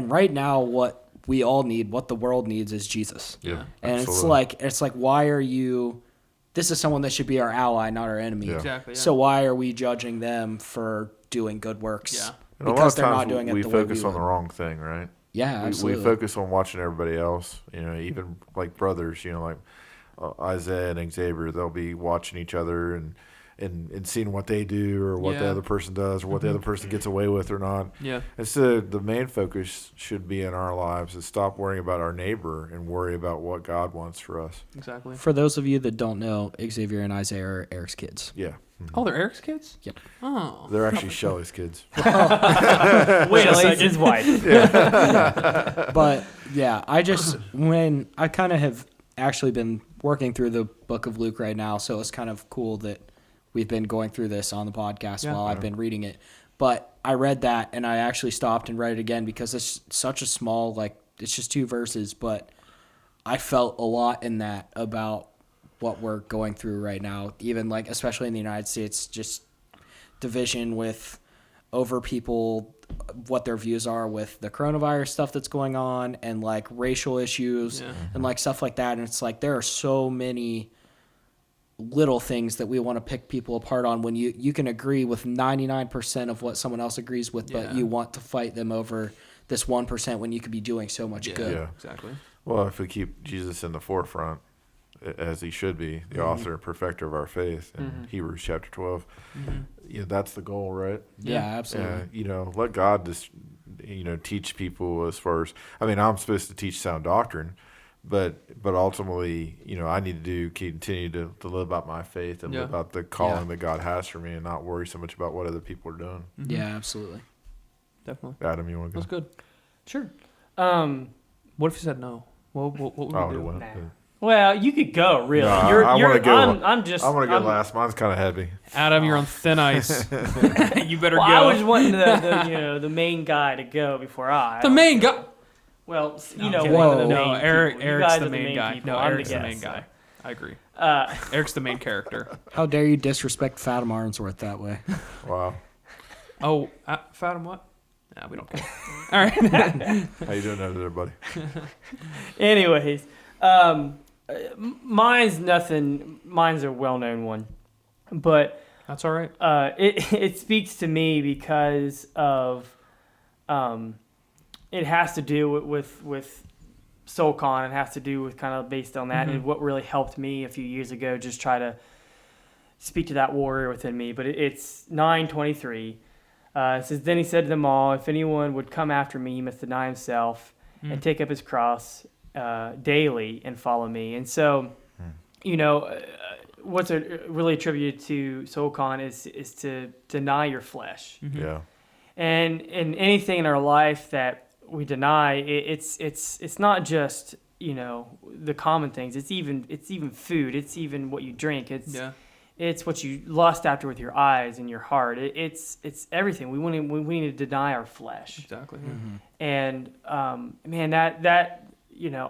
right now what we all need, what the world needs, is Jesus. Yeah. And absolutely. it's like why are you this is someone that should be our ally, not our enemy. Yeah. Exactly. Yeah. So why are we judging them for doing good works? Yeah. Because they're not doing it the way we focus on the wrong thing, right? Yeah, absolutely. We focus on watching everybody else, even like brothers, like Isaiah and Xavier, they'll be watching each other and and seeing what they do or what the other person does or what the other person gets away with or not. Yeah. Instead, the main focus should be in our lives is stop worrying about our neighbor and worry about what God wants for us. Exactly. For those of you that don't know, Xavier and Isaiah are Eric's kids. Yeah. Oh, they're Eric's kids? Yep. Oh. They're actually Shelly's kids. Wait a second. His wife. But yeah, when I kind of have actually been working through the book of Luke right now, so it's kind of cool that we've been going through this on the podcast while I've been reading it. But I read that and I actually stopped and read it again because it's such a small, it's just 2 verses, but I felt a lot in that about what we're going through right now, even especially in the United States, just division over people, what their views are with the coronavirus stuff that's going on and racial issues and stuff like that. And it's there are so many little things that we want to pick people apart on when you can agree with 99% of what someone else agrees with, but you want to fight them over this 1% when you could be doing so much good. Yeah. Exactly. Well, if we keep Jesus in the forefront, as he should be, the author and perfecter of our faith in Hebrews chapter 12, that's the goal, right? Yeah, absolutely. Let God just, teach people as far as, I'm supposed to teach sound doctrine, but ultimately, I need to continue to live out my faith and live out the calling that God has for me and not worry so much about what other people are doing. Mm-hmm. Yeah, absolutely. Definitely. Adam, you want to go? That's good. Sure. What if you said no? What would we do? Nah. Well, you could go, really. No, I want to go. I'm going to go last. Mine's kind of heavy. Adam, you're on thin ice. You better go. I was wanting the main guy to go before I. The main guy. Well, one Whoa. of the No, main Eric's guys the are main guy. people. No, I'm Eric's the main guest, guy. I agree. So. Eric's the main character. How dare you disrespect Fatima Arnsworth that way? Wow. Oh, Fatima what? Nah, we don't care. All right. How you doing over there, buddy? Anyways, mine's nothing. Mine's a well-known one, but that's all right. It speaks to me because of it has to do with SoulCon. It has to do with kind of based on that and what really helped me a few years ago. Just try to speak to that warrior within me. But it's 9:23. It says, "Then he said to them all, if anyone would come after me, he must deny himself and take up his cross daily and follow me." And so, what's really attributed to SoulCon is to deny your flesh. Yeah. And in anything in our life that we deny, it's not just the common things. It's even food. It's even what you drink. It's what you lust after with your eyes and your heart. It's everything. We need to deny our flesh. Exactly. And man, that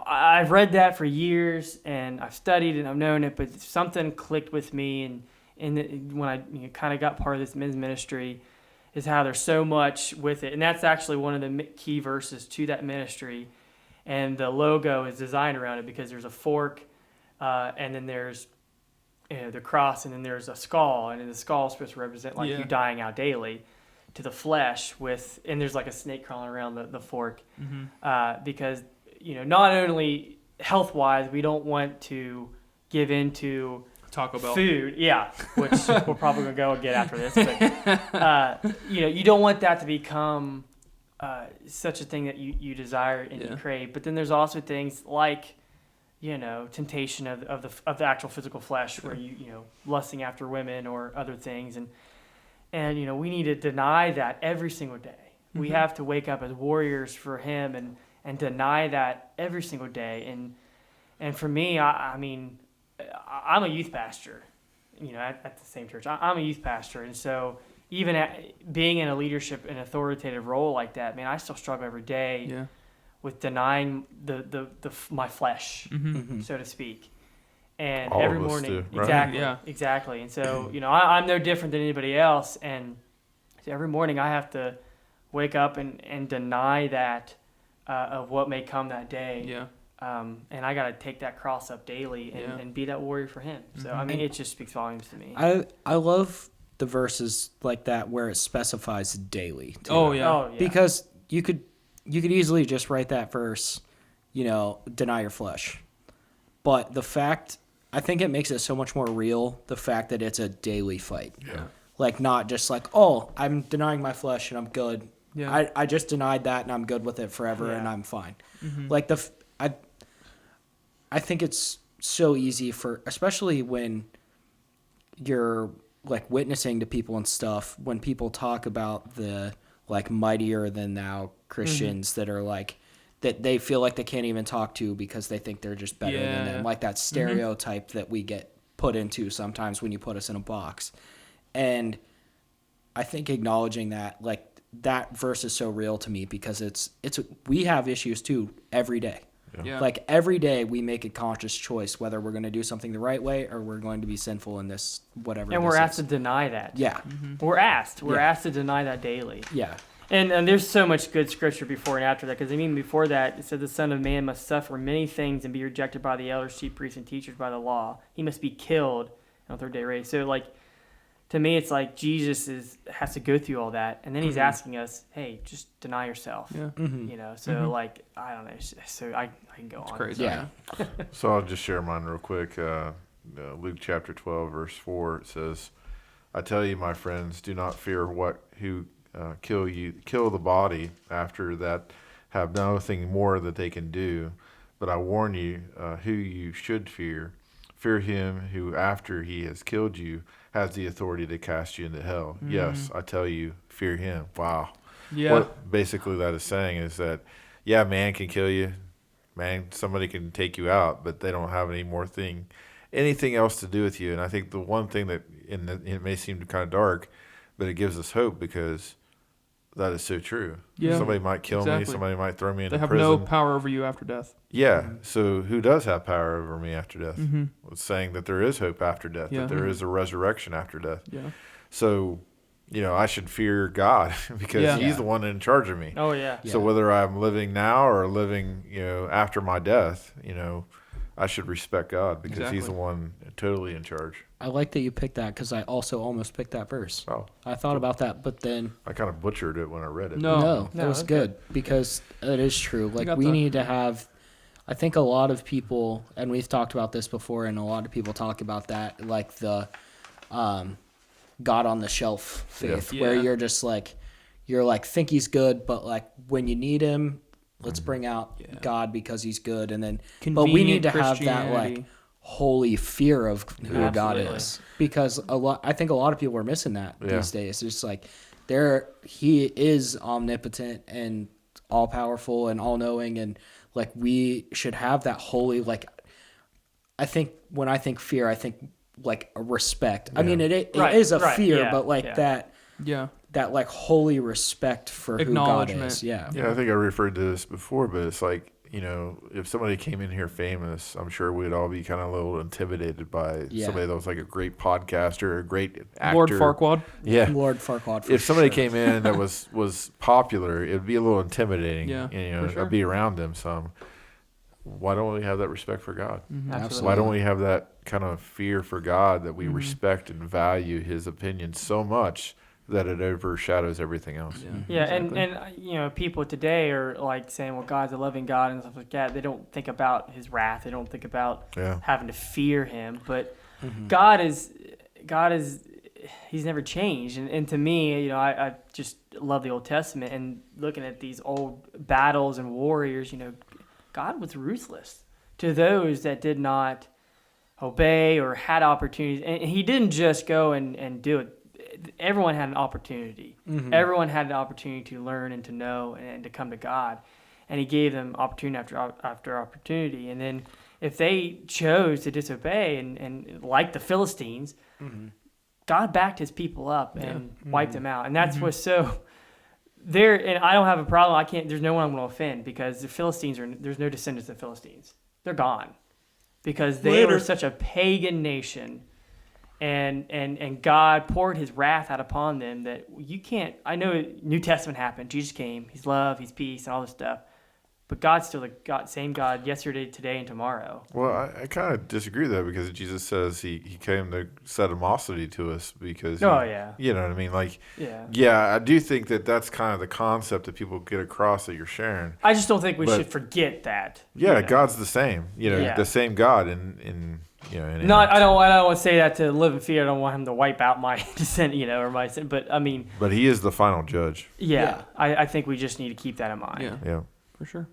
I've read that for years and I've studied and I've known it, but something clicked with me and when I kind of got part of this men's ministry, is how there's so much with it. And that's actually one of the key verses to that ministry. And the logo is designed around it because there's a fork and then there's the cross, and then there's a skull, and then the skull is supposed to represent you dying out daily to the flesh and there's a snake crawling around the fork because not only health wise we don't want to give into Taco Bell food, which we're probably gonna go and get after this, but you don't want that to become such a thing that you desire and you crave. But then there's also things like temptation of the actual physical flesh, where you lusting after women or other things, and we need to deny that every single day. We have to wake up as warriors for Him and deny that every single day. And for me, I'm a youth pastor, at the same church. I'm a youth pastor, and so even being in a leadership and authoritative role like that, man, I still struggle every day with denying my flesh, so to speak. And all every of us morning, do, right? exactly. And so, I'm no different than anybody else. And so every morning I have to wake up and deny that of what may come that day. Yeah. And I got to take that cross up daily and be that warrior for Him. So, it just speaks volumes to me. I love the verses like that where it specifies daily. Too. Oh, yeah. Because you could easily just write that verse, deny your flesh. But the fact I think it makes it so much more real, the fact that it's a daily fight. Yeah. Like, not just like, oh, I'm denying my flesh and I'm good. Yeah. I just denied that and I'm good with it forever and I'm fine. Like, I think it's so easy for, especially when you're like witnessing to people and stuff, when people talk about the like mightier than thou Christians that are like, that they feel like they can't even talk to because they think they're just better than them. Like that stereotype that we get put into sometimes when you put us in a box. And I think acknowledging that, like, that verse is so real to me because we have issues too every day. Yeah. Like every day we make a conscious choice whether we're going to do something the right way or we're going to be sinful in this whatever. And we're asked to deny that. Yeah. We're asked to deny that daily. Yeah. And there's so much good scripture before and after that, because I mean before that it said the Son of Man must suffer many things and be rejected by the elders, chief priests, and teachers by the law. He must be killed on the third day raised. So like, to me, it's like Jesus has to go through all that, and then he's asking us, "Hey, just deny yourself." Yeah. You know, so like I don't know, so I can go on. Crazy. Yeah. So I'll just share mine real quick. Luke chapter 12, verse 4, it says, "I tell you, my friends, do not fear who kill the body. After that, have nothing more that they can do. But I warn you, who you should fear. Fear him who, after he has killed you, has the authority to cast you into hell. Yes, I tell you, fear him." Wow. Yeah. What basically that is saying is that, yeah, man can kill you. Man, somebody can take you out, but they don't have anything else to do with you. And I think the one thing that, it may seem kind of dark, but it gives us hope because that is so true. Yeah. Somebody might kill me. Somebody might throw me into prison. prison. They have no power over you after death. Yeah. So who does have power over me after death? It's saying that there is hope after death, that there is a resurrection after death. Yeah. So, I should fear God because he's the one in charge of me. Oh yeah. So whether I'm living now or living, after my death, I should respect God because he's the one totally in charge. I like that you picked that because I also almost picked that verse. Oh. I thought about that, but then I kind of butchered it when I read it. No, that was good because it is true. Like we need to have, I think a lot of people, and we've talked about this before, and a lot of people talk about that, like the God on the shelf faith, where you're just like, think he's good, but like when you need him, let's bring out God because he's good, and then but we need to have that like holy fear of who God is, because I think a lot of people are missing that these days. It's just like he is omnipotent and all powerful and all knowing, and like we should have that holy, like, I think when I think fear, I think like a respect. I mean, it is a fear, but like that like holy respect for who God is. Yeah. I think I referred to this before, but it's like, if somebody came in here famous, I'm sure we'd all be kind of a little intimidated by somebody that was like a great podcaster, a great actor. Lord Farquaad. Yeah. Lord Farquaad. If somebody came in that was popular, it'd be a little intimidating. Yeah, I'd be around them some. Why don't we have that respect for God? Absolutely. Why don't we have that kind of fear for God, that we respect and value his opinion so much that it overshadows everything else? And people today are like saying, well, God's a loving God and stuff like that. They don't think about his wrath. They don't think about having to fear him. But God is he's never changed. And to me, I just love the Old Testament and looking at these old battles and warriors. God was ruthless to those that did not obey or had opportunities. And he didn't just go and do it. Everyone had an opportunity. Everyone had an opportunity to learn and to know and to come to God. And he gave them opportunity after opportunity. And then if they chose to disobey and like the Philistines, God backed his people up and wiped them out. And that's what's so... There, and I don't have a problem. There's no one I'm going to offend because the Philistines there's no descendants of Philistines. They're gone because they were such a pagan nation, and God poured his wrath out upon them that you can't. I know New Testament happened. Jesus came. He's love. He's peace, and all this stuff. But God's still the same God yesterday, today, and tomorrow. Well, I kind of disagree with that because Jesus says he came to set animosity to us because... you know what I mean? Like, I do think that's kind of the concept that people get across that you're sharing. I just don't think we should forget that. Yeah, God's the same. The same God. And I don't want to say that to live in fear. I don't want him to wipe out my descent, or my sin. But I mean, but he is the final judge. Yeah. I think we just need to keep that in mind. Yeah, for sure.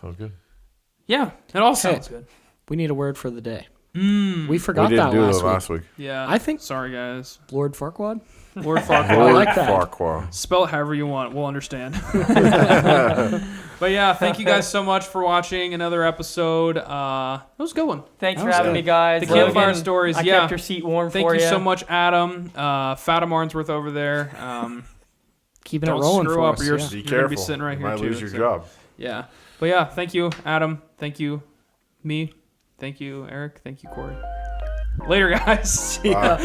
Sounds good. Yeah, it all sounds good. We need a word for the day. We forgot we didn't that do last week. Yeah, I think. Sorry, guys. Lord Farquaad. Lord Farquaad. I like that. Farquaad. Spell it however you want. We'll understand. But yeah, thank you guys so much for watching another episode. It was a good one. Thanks for having me, guys. The campfire stories. I kept your seat warm for you. Thank you so much, Adam. Fatima Arnsworth over there. Keeping it rolling screw for up. us. You're Yeah. going to be careful. sitting right You here might too. lose your job. Yeah. But yeah, thank you, Adam. Thank you, me. Thank you, Eric. Thank you, Corey. Later, guys. See ya.